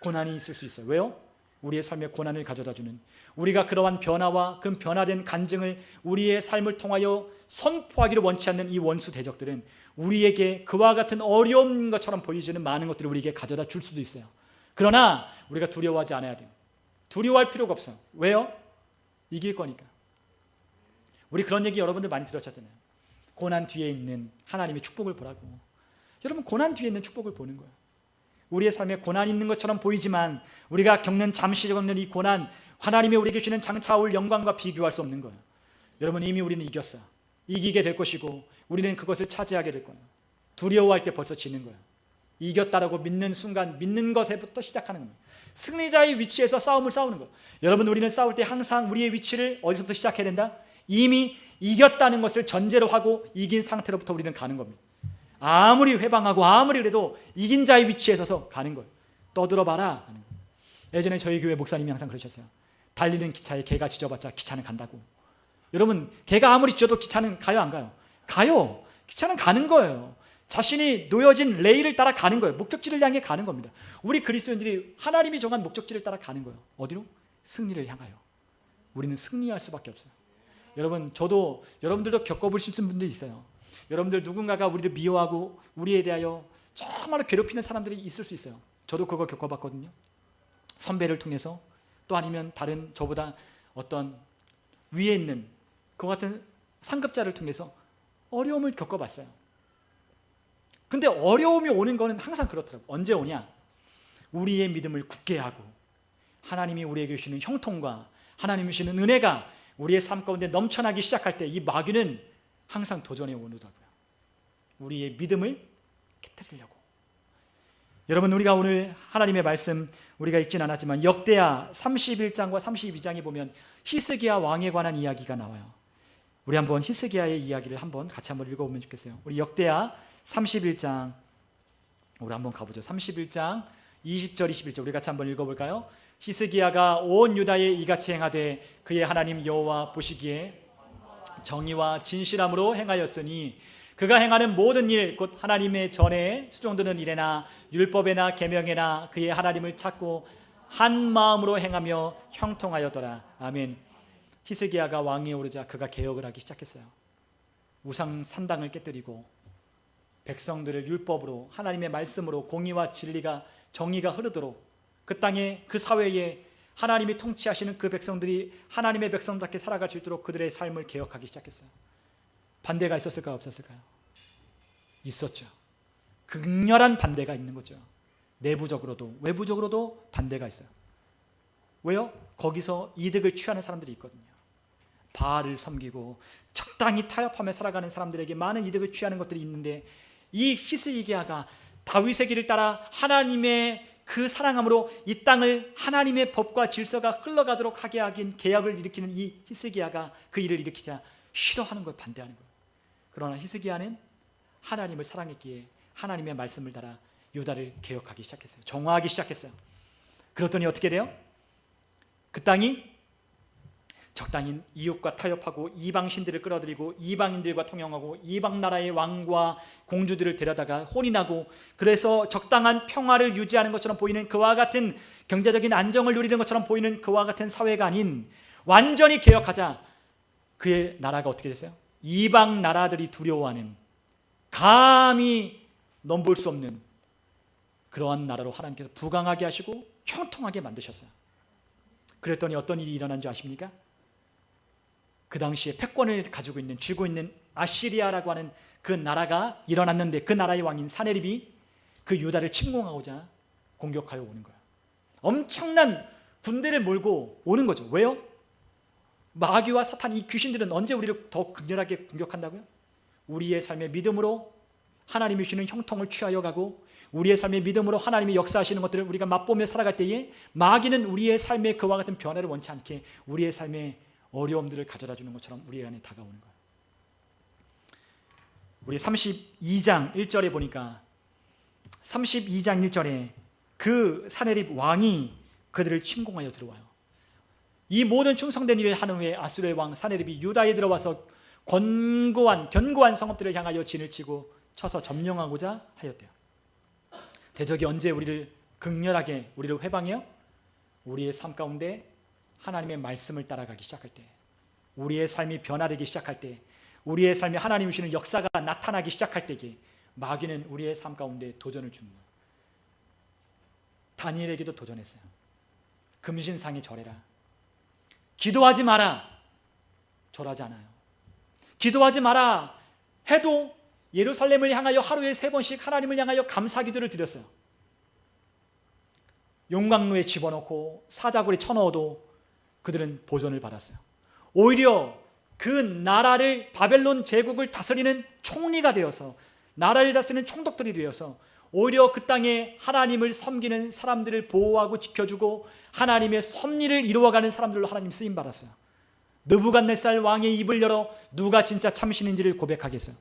고난이 있을 수 있어요. 왜요? 우리의 삶에 고난을 가져다주는, 우리가 그러한 변화와 그 변화된 간증을 우리의 삶을 통하여 선포하기를 원치 않는 이 원수 대적들은 우리에게 그와 같은 어려운 것처럼 보이지는 많은 것들을 우리에게 가져다 줄 수도 있어요. 그러나 우리가 두려워하지 않아야 돼요. 두려워할 필요가 없어요. 왜요? 이길 거니까. 우리 그런 얘기 여러분들 많이 들으셨잖아요. 고난 뒤에 있는 하나님의 축복을 보라고. 여러분, 고난 뒤에 있는 축복을 보는 거예요. 우리의 삶에 고난이 있는 것처럼 보이지만 우리가 겪는 잠시 겪는 이 고난, 하나님이 우리에게 주는 장차 올 영광과 비교할 수 없는 거예요. 여러분, 이미 우리는 이겼어요. 이기게 될 것이고 우리는 그것을 차지하게 될 거예요. 두려워할 때 벌써 지는 거예요. 이겼다라고 믿는 순간, 믿는 것에부터 시작하는 겁니다. 승리자의 위치에서 싸움을 싸우는 거예요. 여러분, 우리는 싸울 때 항상 우리의 위치를 어디서부터 시작해야 된다? 이미 이겼다는 것을 전제로 하고 이긴 상태로부터 우리는 가는 겁니다. 아무리 회방하고 아무리 그래도 이긴 자의 위치에 서서 가는 거예요. 떠들어봐라. 예전에 저희 교회 목사님이 항상 그러셨어요. 달리는 기차에 개가 짖어봤자 기차는 간다고. 여러분, 개가 아무리 짖어도 기차는 가요, 안 가요? 가요. 기차는 가는 거예요. 자신이 놓여진 레일을 따라 가는 거예요. 목적지를 향해 가는 겁니다. 우리 그리스도인들이 하나님이 정한 목적지를 따라 가는 거예요. 어디로? 승리를 향하여. 우리는 승리할 수밖에 없어요. 여러분, 저도 여러분들도 겪어볼 수 있는 분들이 있어요. 여러분들 누군가가 우리를 미워하고 우리에 대하여 정말 괴롭히는 사람들이 있을 수 있어요. 저도 그거 겪어봤거든요. 선배를 통해서, 또 아니면 다른 저보다 어떤 위에 있는 그 같은 상급자를 통해서 어려움을 겪어봤어요. 근데 어려움이 오는 거는 항상 그렇더라고요. 언제 오냐? 우리의 믿음을 굳게 하고 하나님이 우리에게 주시는 형통과 하나님이 주시는 은혜가 우리의 삶 가운데 넘쳐나기 시작할 때 이 마귀는 항상 도전해 오더라고요. 우리의 믿음을 깨뜨리려고. 여러분, 우리가 오늘 하나님의 말씀 우리가 읽진 않았지만 역대하 31장과 32장에 보면 히스기야 왕에 관한 이야기가 나와요. 우리 한번 히스기야의 이야기를 같이 한번 읽어보면 좋겠어요. 우리 역대하 31장 우리 한번 가보죠. 31장 20절 21절 우리 같이 한번 읽어볼까요? 히스기야가 온 유다에 이같이 행하되 그의 하나님 여호와 보시기에 정의와 진실함으로 행하였으니 그가 행하는 모든 일 곧 하나님의 전에 수종드는 일에나 율법에나 계명에나 그의 하나님을 찾고 한 마음으로 행하며 형통하였더라. 아멘. 히스기야가 왕위에 오르자 그가 개혁을 하기 시작했어요. 우상 산당을 깨뜨리고 백성들을 율법으로 하나님의 말씀으로 공의와 진리가 정의가 흐르도록 그 땅에 그 사회에 하나님이 통치하시는 그 백성들이 하나님의 백성답게 살아갈 수 있도록 그들의 삶을 개혁하기 시작했어요. 반대가 있었을까요? 없었을까요? 있었죠. 극렬한 반대가 있는 거죠. 내부적으로도 외부적으로도 반대가 있어요. 왜요? 거기서 이득을 취하는 사람들이 있거든요. 바알을 섬기고 적당히 타협하며 살아가는 사람들에게 많은 이득을 취하는 것들이 있는데 이 히스기야가 다윗의 길을 따라 하나님의 그 사랑함으로 이 땅을 하나님의 법과 질서가 흘러가도록 하게 하긴 개혁을 일으키는 이 히스기야가 그 일을 일으키자 싫어하는 거예요. 반대하는 거예요. 그러나 히스기야는 하나님을 사랑했기에 하나님의 말씀을 따라 유다를 개혁하기 시작했어요. 정화하기 시작했어요. 그랬더니 어떻게 돼요? 그 땅이 적당히 이웃과 타협하고 이방 신들을 끌어들이고 이방인들과 통용하고 이방 나라의 왕과 공주들을 데려다가 혼인하고 그래서 적당한 평화를 유지하는 것처럼 보이는 그와 같은 경제적인 안정을 누리는 것처럼 보이는 그와 같은 사회가 아닌 완전히 개혁하자 그의 나라가 어떻게 됐어요? 이방 나라들이 두려워하는 감히 넘볼 수 없는 그러한 나라로 하나님께서 부강하게 하시고 형통하게 만드셨어요. 그랬더니 어떤 일이 일어난 줄 아십니까? 그 당시에 패권을 가지고 있는 쥐고 있는 아시리아라고 하는 그 나라가 일어났는데 그 나라의 왕인 사네립이 그 유다를 침공하고자 공격하여 오는 거예요. 엄청난 군대를 몰고 오는 거죠. 왜요? 마귀와 사탄 이 귀신들은 언제 우리를 더 극렬하게 공격한다고요? 우리의 삶의 믿음으로 하나님이 주시는 형통을 취하여 가고 우리의 삶의 믿음으로 하나님이 역사하시는 것들을 우리가 맛보며 살아갈 때에 마귀는 우리의 삶의 그와 같은 변화를 원치 않게 우리의 삶의 어려움들을 가져다 주는 것처럼 우리 안에 다가오는 거예요. 우리 32장 1절에 보니까 32장 1절에 그 사네립 왕이 그들을 침공하여 들어와요. 이 모든 충성된 일을 한 후에 아수르의 왕 사네립이 유다에 들어와서 견고한 성읍들을 향하여 진을 치고 쳐서 점령하고자 하였대요. 대적이 언제 우리를 극렬하게 우리를 회방해요? 우리의 삶 가운데 하나님의 말씀을 따라가기 시작할 때, 우리의 삶이 변화되기 시작할 때, 우리의 삶에 하나님이 주시는 역사가 나타나기 시작할 때에 마귀는 우리의 삶 가운데 도전을 주는 거예요. 다니엘에게도 도전했어요. 금신상에 절해라. 기도하지 마라. 절하지 않아요. 기도하지 마라 해도 예루살렘을 향하여 하루에 3번씩 하나님을 향하여 감사기도를 드렸어요. 용광로에 집어넣고 사자굴에 쳐넣어도 그들은 보존을 받았어요. 오히려 그 나라를 바벨론 제국을 다스리는 총리가 되어서 나라를 다스리는 총독들이 되어서 오히려 그 땅에 하나님을 섬기는 사람들을 보호하고 지켜주고 하나님의 섭리를 이루어가는 사람들로 하나님 쓰임받았어요. 느부갓네살 왕의 입을 열어 누가 진짜 참신인지를 고백하겠어요.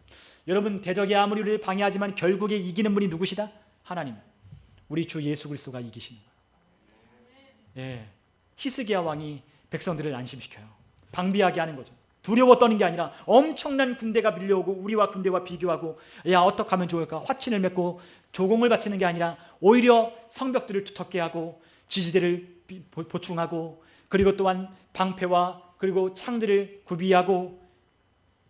여러분, 대적이 아무리 우리를 방해하지만 결국에 이기는 분이 누구시다? 하나님, 우리 주 예수 그리스도가 이기시는 거예요. 예, 히스기야 왕이 백성들을 안심시켜요. 방비하게 하는 거죠. 두려워 떠는 게 아니라 엄청난 군대가 밀려오고 우리와 군대와 비교하고 야 어떻게 하면 좋을까 화친을 맺고 조공을 바치는 게 아니라 오히려 성벽들을 두텁게 하고 지지대를 보충하고 그리고 또한 방패와 그리고 창들을 구비하고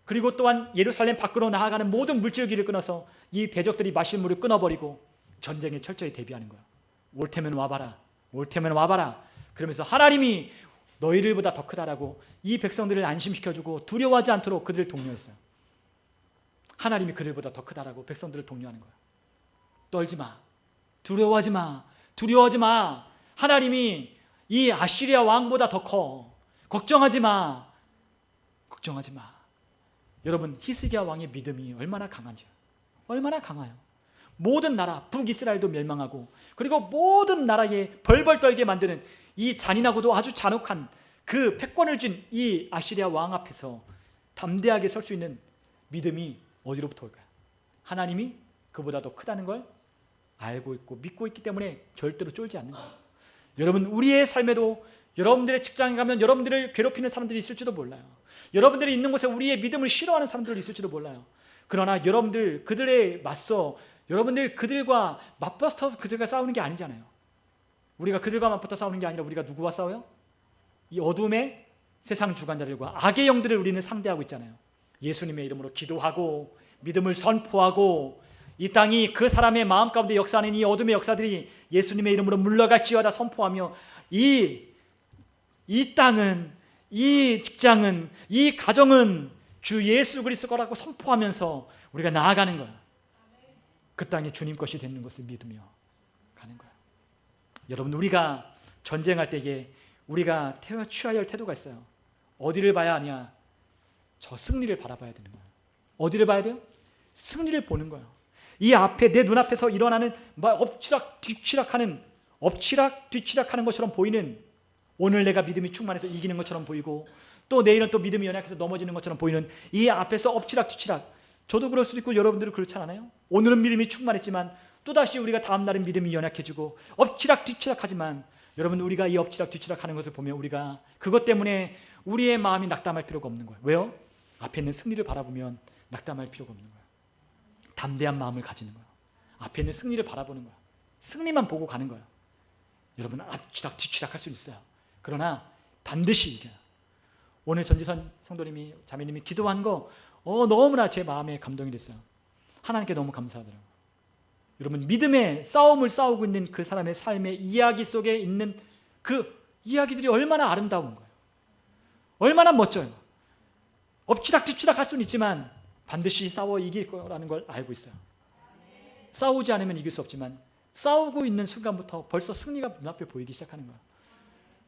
그리고 또한 예루살렘 밖으로 나아가는 모든 물줄기를 끊어서 이 대적들이 마실 물을 끊어버리고 전쟁에 철저히 대비하는 거야. 올 테면 와봐라. 올 테면 와봐라. 그러면서 하나님이 너희들보다 더 크다라고 이 백성들을 안심시켜주고 두려워하지 않도록 그들을 독려했어요. 하나님이 그들보다 더 크다라고 백성들을 독려하는 거야. 떨지 마. 두려워하지 마. 두려워하지 마. 하나님이 이 아시리아 왕보다 더 커. 걱정하지 마. 걱정하지 마. 여러분, 히스기야 왕의 믿음이 얼마나 강한지요. 얼마나 강하여 모든 나라 북이스라엘도 멸망하고 그리고 모든 나라에 벌벌 떨게 만드는 이 잔인하고도 아주 잔혹한 그 패권을 쥔 이 아시리아 왕 앞에서 담대하게 설 수 있는 믿음이 어디로부터 올까요? 하나님이 그보다 더 크다는 걸 알고 있고 믿고 있기 때문에 절대로 쫄지 않는 거예요. 여러분, 우리의 삶에도 여러분들의 직장에 가면 여러분들을 괴롭히는 사람들이 있을지도 몰라요. 여러분들이 있는 곳에 우리의 믿음을 싫어하는 사람들이 있을지도 몰라요. 그러나 여러분들 그들에 맞서 여러분들 그들과 맞붙어서 그들과 싸우는 게 아니잖아요. 우리가 그들과 맞붙어 싸우는 게 아니라 우리가 누구와 싸워요? 이 어둠의 세상 주관자들과 악의 영들을 우리는 상대하고 있잖아요. 예수님의 이름으로 기도하고 믿음을 선포하고 이 땅이 그 사람의 마음 가운데 역사하는 이 어둠의 역사들이 예수님의 이름으로 물러갈지어다 선포하며 이 땅은, 이 직장은, 이 가정은 주 예수 그리스도 거라고 선포하면서 우리가 나아가는 거야. 그 땅이 주님 것이 되는 것을 믿으며 가는 거야. 여러분, 우리가 전쟁할 때에 우리가 취해야 할 태도가 있어요. 어디를 봐야 하냐? 저 승리를 바라봐야 되는 거야. 어디를 봐야 돼요? 승리를 보는 거야. 이 앞에 내 눈앞에서 일어나는 엎치락 뒤치락하는 것처럼 보이는, 오늘 내가 믿음이 충만해서 이기는 것처럼 보이고 또 내일은 또 믿음이 연약해서 넘어지는 것처럼 보이는 이 앞에서 엎치락 뒤치락, 저도 그럴 수도 있고 여러분들은 그렇지 않아요? 오늘은 믿음이 충만했지만 또다시 우리가 다음 날은 믿음이 연약해지고 엎치락 뒤치락 하지만, 여러분, 우리가 이 엎치락 뒤치락 하는 것을 보면 우리가 그것 때문에 우리의 마음이 낙담할 필요가 없는 거예요. 왜요? 앞에 있는 승리를 바라보면 낙담할 필요가 없는 거예요. 담대한 마음을 가지는 거예요. 앞에 있는 승리를 바라보는 거예요. 승리만 보고 가는 거예요. 여러분, 앞치락 뒤치락 할 수 있어요. 그러나 반드시 이겨요. 오늘 전지선 성도님이, 자매님이 기도한 거 너무나 제 마음에 감동이 됐어요. 하나님께 너무 감사하더라고요. 여러분, 믿음의 싸움을 싸우고 있는 그 사람의 삶의 이야기 속에 있는 그 이야기들이 얼마나 아름다운 거예요. 얼마나 멋져요. 엎치락 뒤치락 할 수는 있지만 반드시 싸워 이길 거라는 걸 알고 있어요. 싸우지 않으면 이길 수 없지만 싸우고 있는 순간부터 벌써 승리가 눈앞에 보이기 시작하는 거예요.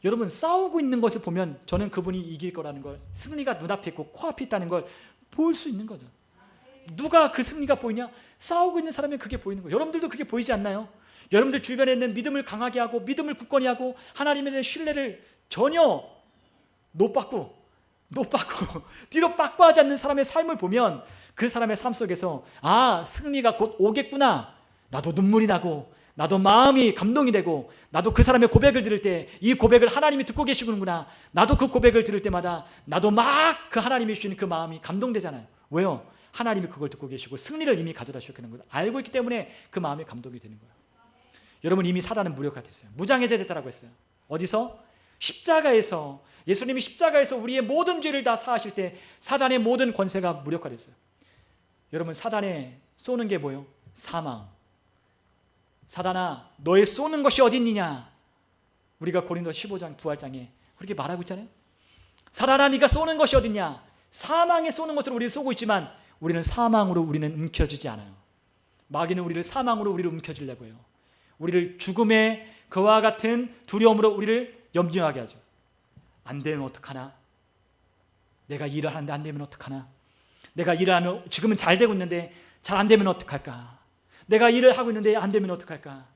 여러분, 싸우고 있는 것을 보면 저는 그분이 이길 거라는 걸, 승리가 눈앞에 있고 코앞에 있다는 걸 볼 수 있는 거죠. 누가 그 승리가 보이냐? 싸우고 있는 사람이 그게 보이는 거예요. 여러분들도 그게 보이지 않나요? 여러분들 주변에 있는 믿음을 강하게 하고 믿음을 굳건히 하고 하나님에 대한 신뢰를 전혀 노빠꾸 뒤로 빠꾸하지 않는 사람의 삶을 보면 그 사람의 삶 속에서 승리가 곧 오겠구나. 나도 눈물이 나고 나도 마음이 감동이 되고 나도 그 사람의 고백을 들을 때 이 고백을 하나님이 듣고 계시구나. 나도 그 고백을 들을 때마다 나도 막 그 하나님이 주시는 그 마음이 감동되잖아요. 왜요? 하나님이 그걸 듣고 계시고 승리를 이미 가져다 주셨다는 걸 알고 있기 때문에 그 마음이 감동이 되는 거예요. 여러분, 이미 사단은 무력화됐어요. 무장해제됐다라고 했어요. 어디서? 십자가에서. 예수님이 십자가에서 우리의 모든 죄를 다 사하실 때 사단의 모든 권세가 무력화됐어요. 여러분, 사단에 쏘는 게 뭐예요? 사망. 사단아, 너의 쏘는 것이 어디 있느냐? 우리가 고린도 15장 부활장에 그렇게 말하고 있잖아요. 사단아, 네가 쏘는 것이 어디 있냐? 사망에 쏘는 것으로 우리를 쏘고 있지만 우리는 사망으로 우리는 움켜쥐지 않아요. 마귀는 우리를 사망으로 우리를 움켜쥐려고 해요. 우리를 죽음의 그와 같은 두려움으로 우리를 염려하게 하죠. 안 되면 어떡하나? 내가 일을 하는데 안 되면 어떡하나? 내가 일을 하면 지금은 잘 되고 있는데 잘 안 되면 어떡할까? 내가 일을 하고 있는데 안 되면 어떡할까?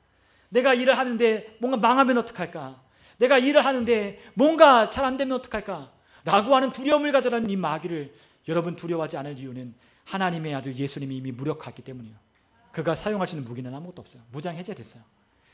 내가 일을 하는데 뭔가 망하면 어떡할까? 내가 일을 하는데 뭔가 잘 안 되면 어떡할까? 라고 하는 두려움을 가져라는 이 마귀를 여러분 두려워하지 않을 이유는 하나님의 아들 예수님이 이미 무력화했기 때문이에요. 그가 사용할 수 있는 무기는 아무것도 없어요. 무장 해제됐어요.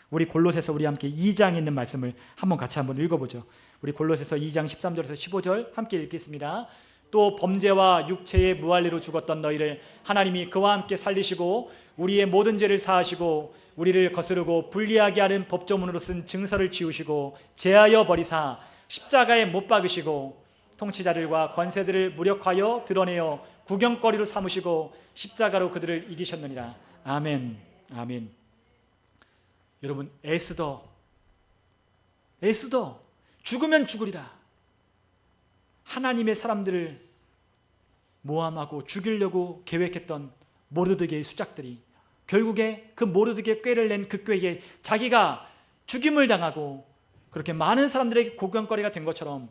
우리 골로새서 우리 함께 2장에 있는 말씀을 같이 한번 읽어보죠. 우리 골로새서 2장 13절에서 15절 함께 읽겠습니다. 또 범죄와 육체의 무할례로 죽었던 너희를 하나님이 그와 함께 살리시고 우리의 모든 죄를 사하시고 우리를 거스르고 불리하게 하는 법조문으로 쓴 증서를 지우시고 제하여 버리사 십자가에 못 박으시고 통치자들과 권세들을 무력하여 드러내어 구경거리로 삼으시고 십자가로 그들을 이기셨느니라. 아멘. 아멘. 여러분, 에스더 죽으면 죽으리라. 하나님의 사람들을 모함하고 죽이려고 계획했던 모르드게의 수작들이 결국에 그 모르드게 꾀를 낸 그 꾀에 자기가 죽임을 당하고 그렇게 많은 사람들에게 구경거리가 된 것처럼,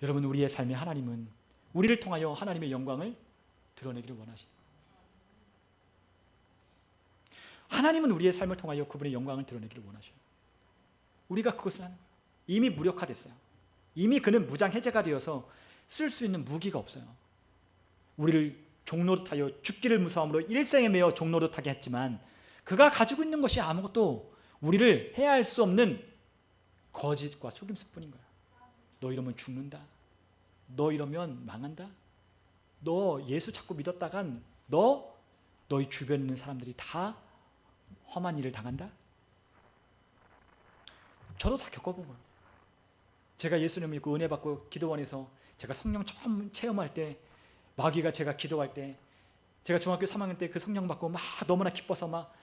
여러분, 우리의 삶에 하나님은 우리를 통하여 하나님의 영광을 드러내기를 원하시는. 하나님은 우리의 삶을 통하여 그분의 영광을 드러내기를 원하셔요. 우리가 그것을 하는 거예요. 이미 무력화됐어요. 이미 그는 무장해제가 되어서 쓸 수 있는 무기가 없어요. 우리를 종노릇하여 죽기를 무서움으로 일생에 매어 종노릇하게 했지만 그가 가지고 있는 것이 아무것도 우리를 해할 수 없는 거짓과 속임수뿐인 거야. 너 이러면 죽는다. 너 이러면 망한다. 너 예수 자꾸 믿었다간 너희 주변에 있는 사람들이 다 험한 일을 당한다. 저도 다 겪어본 거예요. 제가 예수님을 믿고 은혜 받고 기도원에서 제가 성령 처음 체험할 때, 마귀가 제가 기도할 때, 제가 중학교 3학년 때 그 성령 받고 막 너무나 기뻐서 막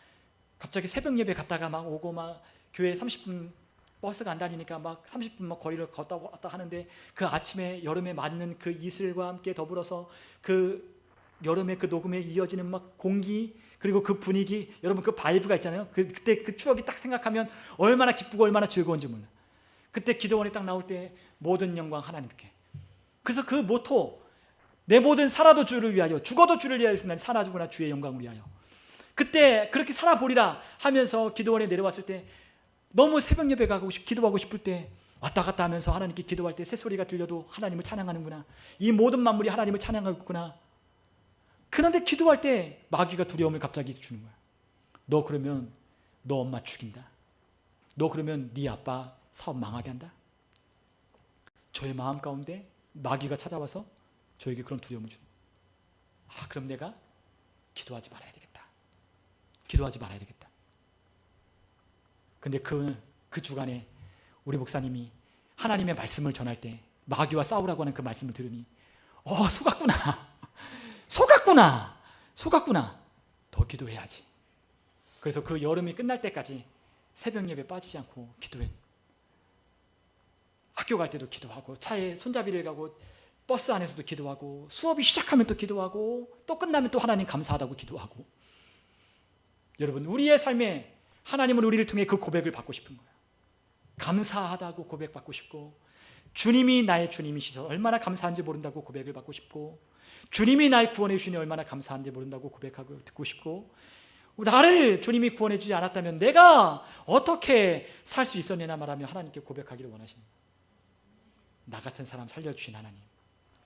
갑자기 새벽 예배 갔다가 막 오고 막 교회 30분 버스가 안 다니니까 막 30분 막 거리를 걷다 왔다 하는데 그 아침에 여름에 맞는 그 이슬과 함께 더불어서 그 여름에 그 녹음에 이어지는 막 공기 그리고 그 분위기, 여러분 그 바이브가 있잖아요. 그때 그 추억이 딱 생각하면 얼마나 기쁘고 얼마나 즐거운지 몰라. 그때 기도원에 딱 나올 때 모든 영광 하나님께. 그래서 그 모토, 내 모든 살아도 주를 위하여 죽어도 주를 위하여 죽는 살아 죽으나 주의 영광을 위하여. 그때 그렇게 살아보리라 하면서 기도원에 내려왔을 때 너무 새벽 예배 가고 기도하고 싶을 때 왔다 갔다 하면서 하나님께 기도할 때 새소리가 들려도 하나님을 찬양하는구나. 이 모든 만물이 하나님을 찬양하겠구나. 그런데 기도할 때 마귀가 두려움을 갑자기 주는 거야. 너 그러면 너 엄마 죽인다. 너 그러면 네 아빠 사업 망하게 한다. 저의 마음 가운데 마귀가 찾아와서 저에게 그런 두려움을 주는 거야. 그럼 내가 기도하지 말아야 되겠다. 기도하지 말아야 되겠다. 근데 그 주간에 우리 목사님이 하나님의 말씀을 전할 때 마귀와 싸우라고 하는 그 말씀을 들으니 속았구나. 더 기도해야지. 그래서 그 여름이 끝날 때까지 새벽 예배 빠지지 않고 기도해. 학교 갈 때도 기도하고 차에 손잡이를 가고 버스 안에서도 기도하고 수업이 시작하면 또 기도하고 또 끝나면 또 하나님 감사하다고 기도하고. 여러분, 우리의 삶에 하나님은 우리를 통해 그 고백을 받고 싶은 거예요. 감사하다고 고백받고 싶고, 주님이 나의 주님이시죠. 얼마나 감사한지 모른다고 고백을 받고 싶고, 주님이 날 구원해 주시니 얼마나 감사한지 모른다고 고백하고 듣고 싶고, 나를 주님이 구원해 주지 않았다면 내가 어떻게 살 수 있었느냐 말하며 하나님께 고백하기를 원하십니다. 나 같은 사람 살려주신 하나님,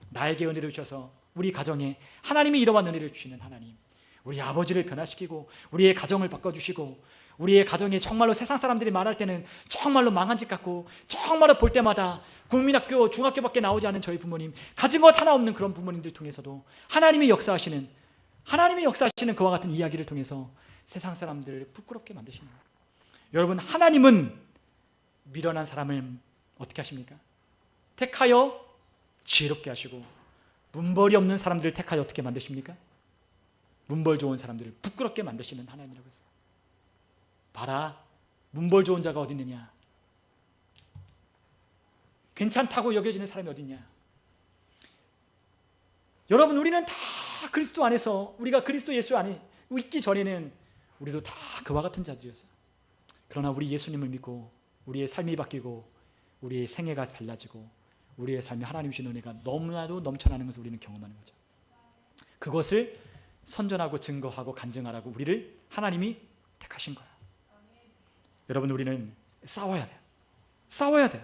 나에게 은혜를 주셔서 우리 가정에 하나님이 이러한 은혜를 주시는 하나님, 우리 아버지를 변화시키고 우리의 가정을 바꿔주시고, 우리의 가정이 정말로 세상 사람들이 말할 때는 정말로 망한 집 같고 정말로 볼 때마다 국민학교, 중학교밖에 나오지 않은 저희 부모님, 가진 것 하나 없는 그런 부모님들 통해서도 하나님이 역사하시는 그와 같은 이야기를 통해서 세상 사람들을 부끄럽게 만드시는 거예요. 여러분, 하나님은 미련한 사람을 어떻게 하십니까? 택하여 지혜롭게 하시고, 문벌이 없는 사람들을 택하여 어떻게 만드십니까? 문벌 좋은 사람들을 부끄럽게 만드시는 하나님이라고 했어요. 봐라, 문벌 좋은 자가 어디 있느냐? 괜찮다고 여겨지는 사람이 어디 있냐? 여러분, 우리는 다 그리스도 안에서, 우리가 그리스도 예수 안에 있기 전에는 우리도 다 그와 같은 자들이었어요. 그러나 우리 예수님을 믿고 우리의 삶이 바뀌고 우리의 생애가 달라지고 우리의 삶에 하나님 주신 은혜가 너무나도 넘쳐나는 것을 우리는 경험하는 거죠. 그것을 선전하고 증거하고 간증하라고 우리를 하나님이 택하신 거예요. 여러분, 우리는 싸워야 돼요. 싸워야 돼요.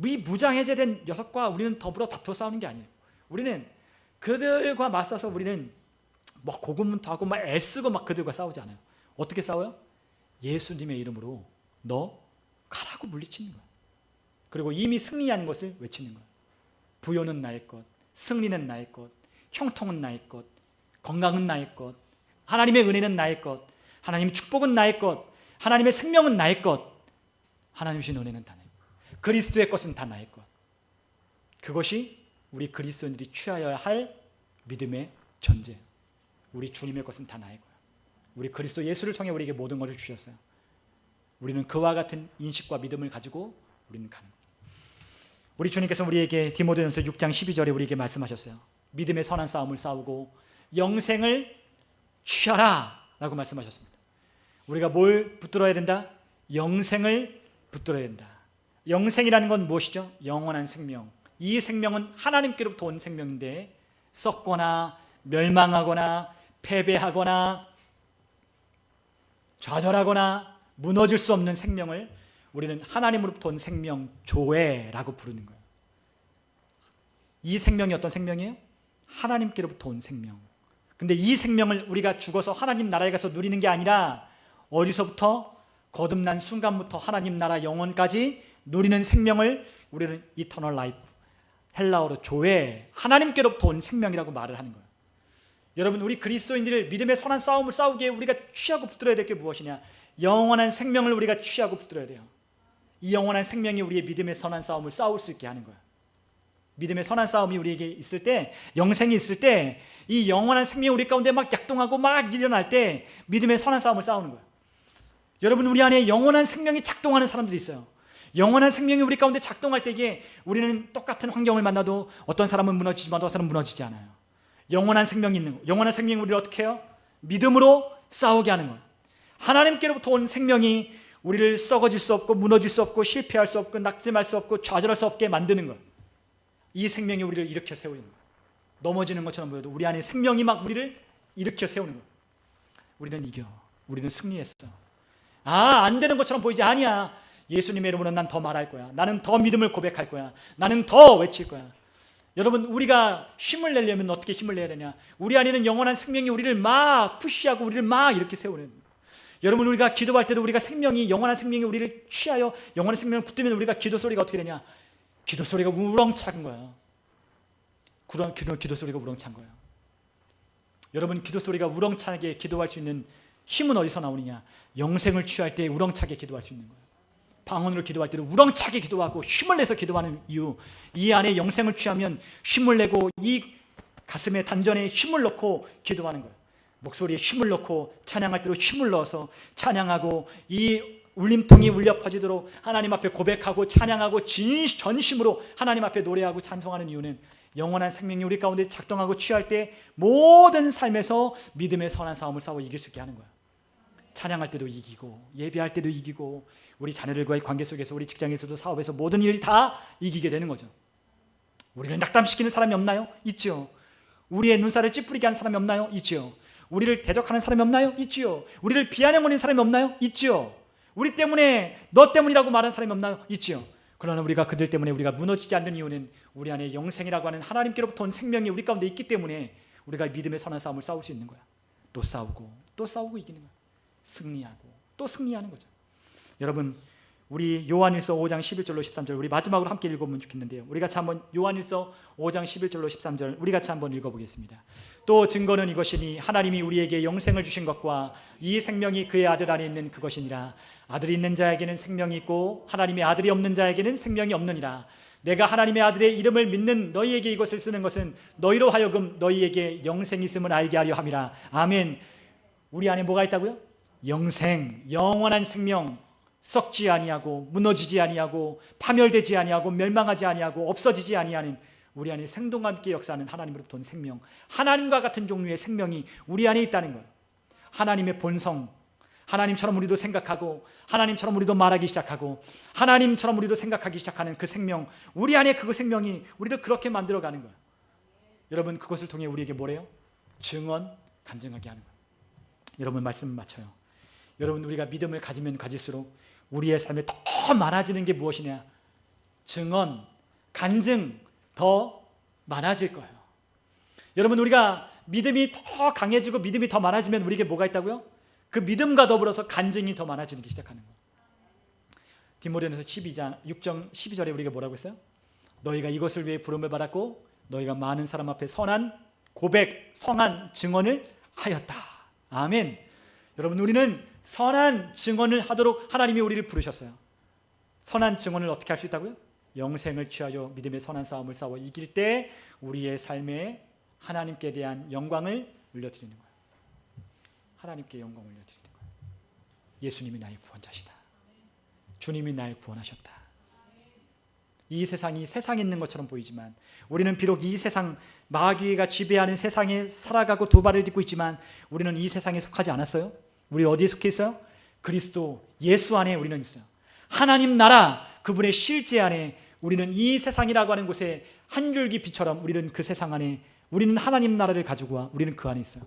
이 무장해제된 녀석과 우리는 더불어 다투어 싸우는 게 아니에요. 우리는 그들과 맞서서 우리는 막 고군분투하고 막 애쓰고 막 그들과 싸우지 않아요. 어떻게 싸워요? 예수님의 이름으로 너 가라고 물리치는 거예요. 그리고 이미 승리한 것을 외치는 거예요. 부요는 나의 것, 승리는 나의 것, 형통은 나의 것, 건강은 나의 것, 하나님의 은혜는 나의 것, 하나님의 축복은 나의 것, 하나님의 생명은 나의 것, 하나님 주신 은혜는 다 나의 것, 그리스도의 것은 다 나의 것. 그것이 우리 그리스도인들이 취하여야 할 믿음의 전제. 우리 주님의 것은 다 나의 거야. 우리 그리스도 예수를 통해 우리에게 모든 것을 주셨어요. 우리는 그와 같은 인식과 믿음을 가지고 우리는 가는 거예요. 우리 주님께서 우리에게 디모데전서 6장 12절에 우리에게 말씀하셨어요. 믿음의 선한 싸움을 싸우고 영생을 취하라 라고 말씀하셨습니다. 우리가 뭘 붙들어야 된다? 영생을 붙들어야 된다. 영생이라는 건 무엇이죠? 영원한 생명. 이 생명은 하나님께로부터 온 생명인데 썩거나 멸망하거나 패배하거나 좌절하거나 무너질 수 없는 생명을 우리는 하나님으로부터 온 생명, 조회라고 부르는 거예요. 이 생명이 어떤 생명이에요? 하나님께로부터 온 생명. 근데 이 생명을 우리가 죽어서 하나님 나라에 가서 누리는 게 아니라 어디서부터? 거듭난 순간부터 하나님 나라 영원까지 누리는 생명을 우리는 이터널 라이프, 헬라어로 조회, 하나님께로부터 온 생명이라고 말을 하는 거예요. 여러분, 우리 그리스도인들을 믿음의 선한 싸움을 싸우기에 우리가 취하고 붙들어야 될 게 무엇이냐? 영원한 생명을 우리가 취하고 붙들어야 돼요. 이 영원한 생명이 우리의 믿음의 선한 싸움을 싸울 수 있게 하는 거예요. 믿음의 선한 싸움이 우리에게 있을 때, 영생이 있을 때, 이 영원한 생명이 우리 가운데 막 약동하고 막 일어날 때 믿음의 선한 싸움을 싸우는 거예요. 여러분, 우리 안에 영원한 생명이 작동하는 사람들이 있어요. 영원한 생명이 우리 가운데 작동할 때에 우리는 똑같은 환경을 만나도 어떤 사람은 무너지지만 어떤 사람은 무너지지 않아요. 영원한 생명이 있는 거예요. 영원한 생명이 우리를 어떻게 해요? 믿음으로 싸우게 하는 거예요. 하나님께로부터 온 생명이 우리를 썩어질 수 없고 무너질 수 없고 실패할 수 없고 낙심할 수 없고 좌절할 수 없게 만드는 거예요. 이 생명이 우리를 일으켜 세우는 거예요. 넘어지는 것처럼 보여도 우리 안에 생명이 막 우리를 일으켜 세우는 거예요. 우리는 이겨. 우리는 승리했어. 안 되는 것처럼 보이지. 아니야. 예수님의 이름으로 난 더 말할 거야. 나는 더 믿음을 고백할 거야. 나는 더 외칠 거야. 여러분, 우리가 힘을 내려면 어떻게 힘을 내야 되냐? 우리 안에는 영원한 생명이 우리를 막 푸시하고 우리를 막 이렇게 세우는 거예요. 여러분, 우리가 기도할 때도 우리가 생명이, 영원한 생명이 우리를 취하여 영원한 생명을 붙들면 우리가 기도 소리가 어떻게 되냐? 기도 소리가 우렁찬 거예요. 기도 소리가 우렁찬 거예요. 여러분, 기도 소리가 우렁차게 기도할 수 있는 힘은 어디서 나오느냐? 영생을 취할 때 우렁차게 기도할 수 있는 거예요. 방언으로 기도할 때도 우렁차게 기도하고 힘을 내서 기도하는 이유, 이 안에 영생을 취하면 힘을 내고 이 가슴에 단전에 힘을 넣고 기도하는 거예요. 목소리에 힘을 넣고 찬양할 때도 힘을 넣어서 찬양하고 이 울림통이 울려 퍼지도록 하나님 앞에 고백하고 찬양하고 전심으로 하나님 앞에 노래하고 찬송하는 이유는 영원한 생명이 우리 가운데 작동하고 취할 때 모든 삶에서 믿음의 선한 싸움을 싸워 이길 수 있게 하는 거예요. 찬양할 때도 이기고 예배할 때도 이기고 우리 자녀들과의 관계 속에서 우리 직장에서도 사업에서 모든 일이 다 이기게 되는 거죠. 우리를 낙담시키는 사람이 없나요? 있지요. 우리의 눈살을 찌푸리게 하는 사람이 없나요? 있지요. 우리를 대적하는 사람이 없나요? 있지요. 우리를 비아냥거리는 사람이 없나요? 있지요. 우리 때문에 너 때문이라고 말하는 사람이 없나요? 있지요. 그러나 우리가 그들 때문에 우리가 무너지지 않는 이유는 우리 안에 영생이라고 하는 하나님께로부터 온 생명이 우리 가운데 있기 때문에 우리가 믿음의 선한 싸움을 싸울 수 있는 거야. 또 싸우고 이기는 거야. 승리하고 또 승리하는 거죠. 여러분, 우리 요한일서 5장 11절로 13절 우리 마지막으로 함께 읽어보면 좋겠는데요. 우리 같이 한번 요한일서 5장 11절로 13절 우리 같이 한번 읽어보겠습니다. 또 증거는 이것이니 하나님이 우리에게 영생을 주신 것과 이 생명이 그의 아들 안에 있는 그것이니라. 아들이 있는 자에게는 생명이 있고 하나님의 아들이 없는 자에게는 생명이 없느니라. 내가 하나님의 아들의 이름을 믿는 너희에게 이것을 쓰는 것은 너희로 하여금 너희에게 영생이 있음을 알게 하려 함이라. 아멘. 우리 안에 뭐가 있다고요? 영생, 영원한 생명, 썩지 아니하고 무너지지 아니하고 파멸되지 아니하고 멸망하지 아니하고 없어지지 아니하는 우리 안에 생동과 함께 역사하는 하나님으로부터 온 생명, 하나님과 같은 종류의 생명이 우리 안에 있다는 거예요. 하나님의 본성, 하나님처럼 우리도 생각하고 하나님처럼 우리도 말하기 시작하고 하나님처럼 우리도 생각하기 시작하는 그 생명, 우리 안에 그 생명이 우리를 그렇게 만들어가는 거예요. 여러분, 그것을 통해 우리에게 뭐래요? 증언, 간증하게 하는 거예요. 여러분, 말씀 맞춰요. 여러분, 우리가 믿음을 가지면 가질수록 우리의 삶에 더 많아지는 게 무엇이냐? 증언, 간증 더 많아질 거예요. 여러분, 우리가 믿음이 더 강해지고 믿음이 더 많아지면 우리에게 뭐가 있다고요? 그 믿음과 더불어서 간증이 더 많아지기 시작하는 거예요. 디모데전서 12장 6장 12절에 우리가 뭐라고 했어요? 너희가 이것을 위해 부름을 받았고 너희가 많은 사람 앞에 선한 고백, 성한 증언을 하였다. 아멘. 여러분, 우리는 선한 증언을 하도록 하나님이 우리를 부르셨어요. 선한 증언을 어떻게 할 수 있다고요? 영생을 취하여 믿음의 선한 싸움을 싸워 이길 때 우리의 삶에 하나님께 대한 영광을 올려드리는 거예요. 하나님께 영광을 올려드리는 거예요. 예수님이 나의 구원자시다. 주님이 날 구원하셨다. 이 세상이 세상에 있는 것처럼 보이지만 우리는 비록 이 세상, 마귀가 지배하는 세상에 살아가고 두 발을 딛고 있지만 우리는 이 세상에 속하지 않았어요. 우리 어디에 속해 있어요? 그리스도 예수 안에 우리는 있어요. 하나님 나라, 그분의 실제 안에 우리는 이 세상이라고 하는 곳에 한 줄기 빛처럼 우리는 그 세상 안에 우리는 하나님 나라를 가지고 와. 우리는 그 안에 있어요.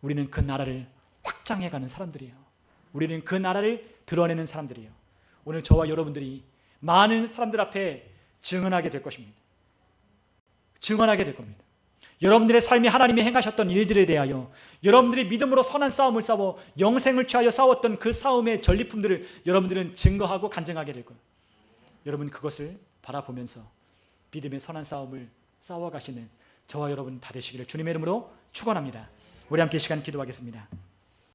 우리는 그 나라를 확장해가는 사람들이에요. 우리는 그 나라를 드러내는 사람들이에요. 오늘 저와 여러분들이 많은 사람들 앞에 증언하게 될 것입니다. 증언하게 될 겁니다. 여러분들의 삶이 하나님이 행하셨던 일들에 대하여, 여러분들이 믿음으로 선한 싸움을 싸워 영생을 취하여 싸웠던 그 싸움의 전리품들을 여러분들은 증거하고 간증하게 될 거예요. 여러분 그것을 바라보면서 믿음의 선한 싸움을 싸워가시는 저와 여러분 다 되시기를 주님의 이름으로 축원합니다. 우리 함께 시간 기도하겠습니다.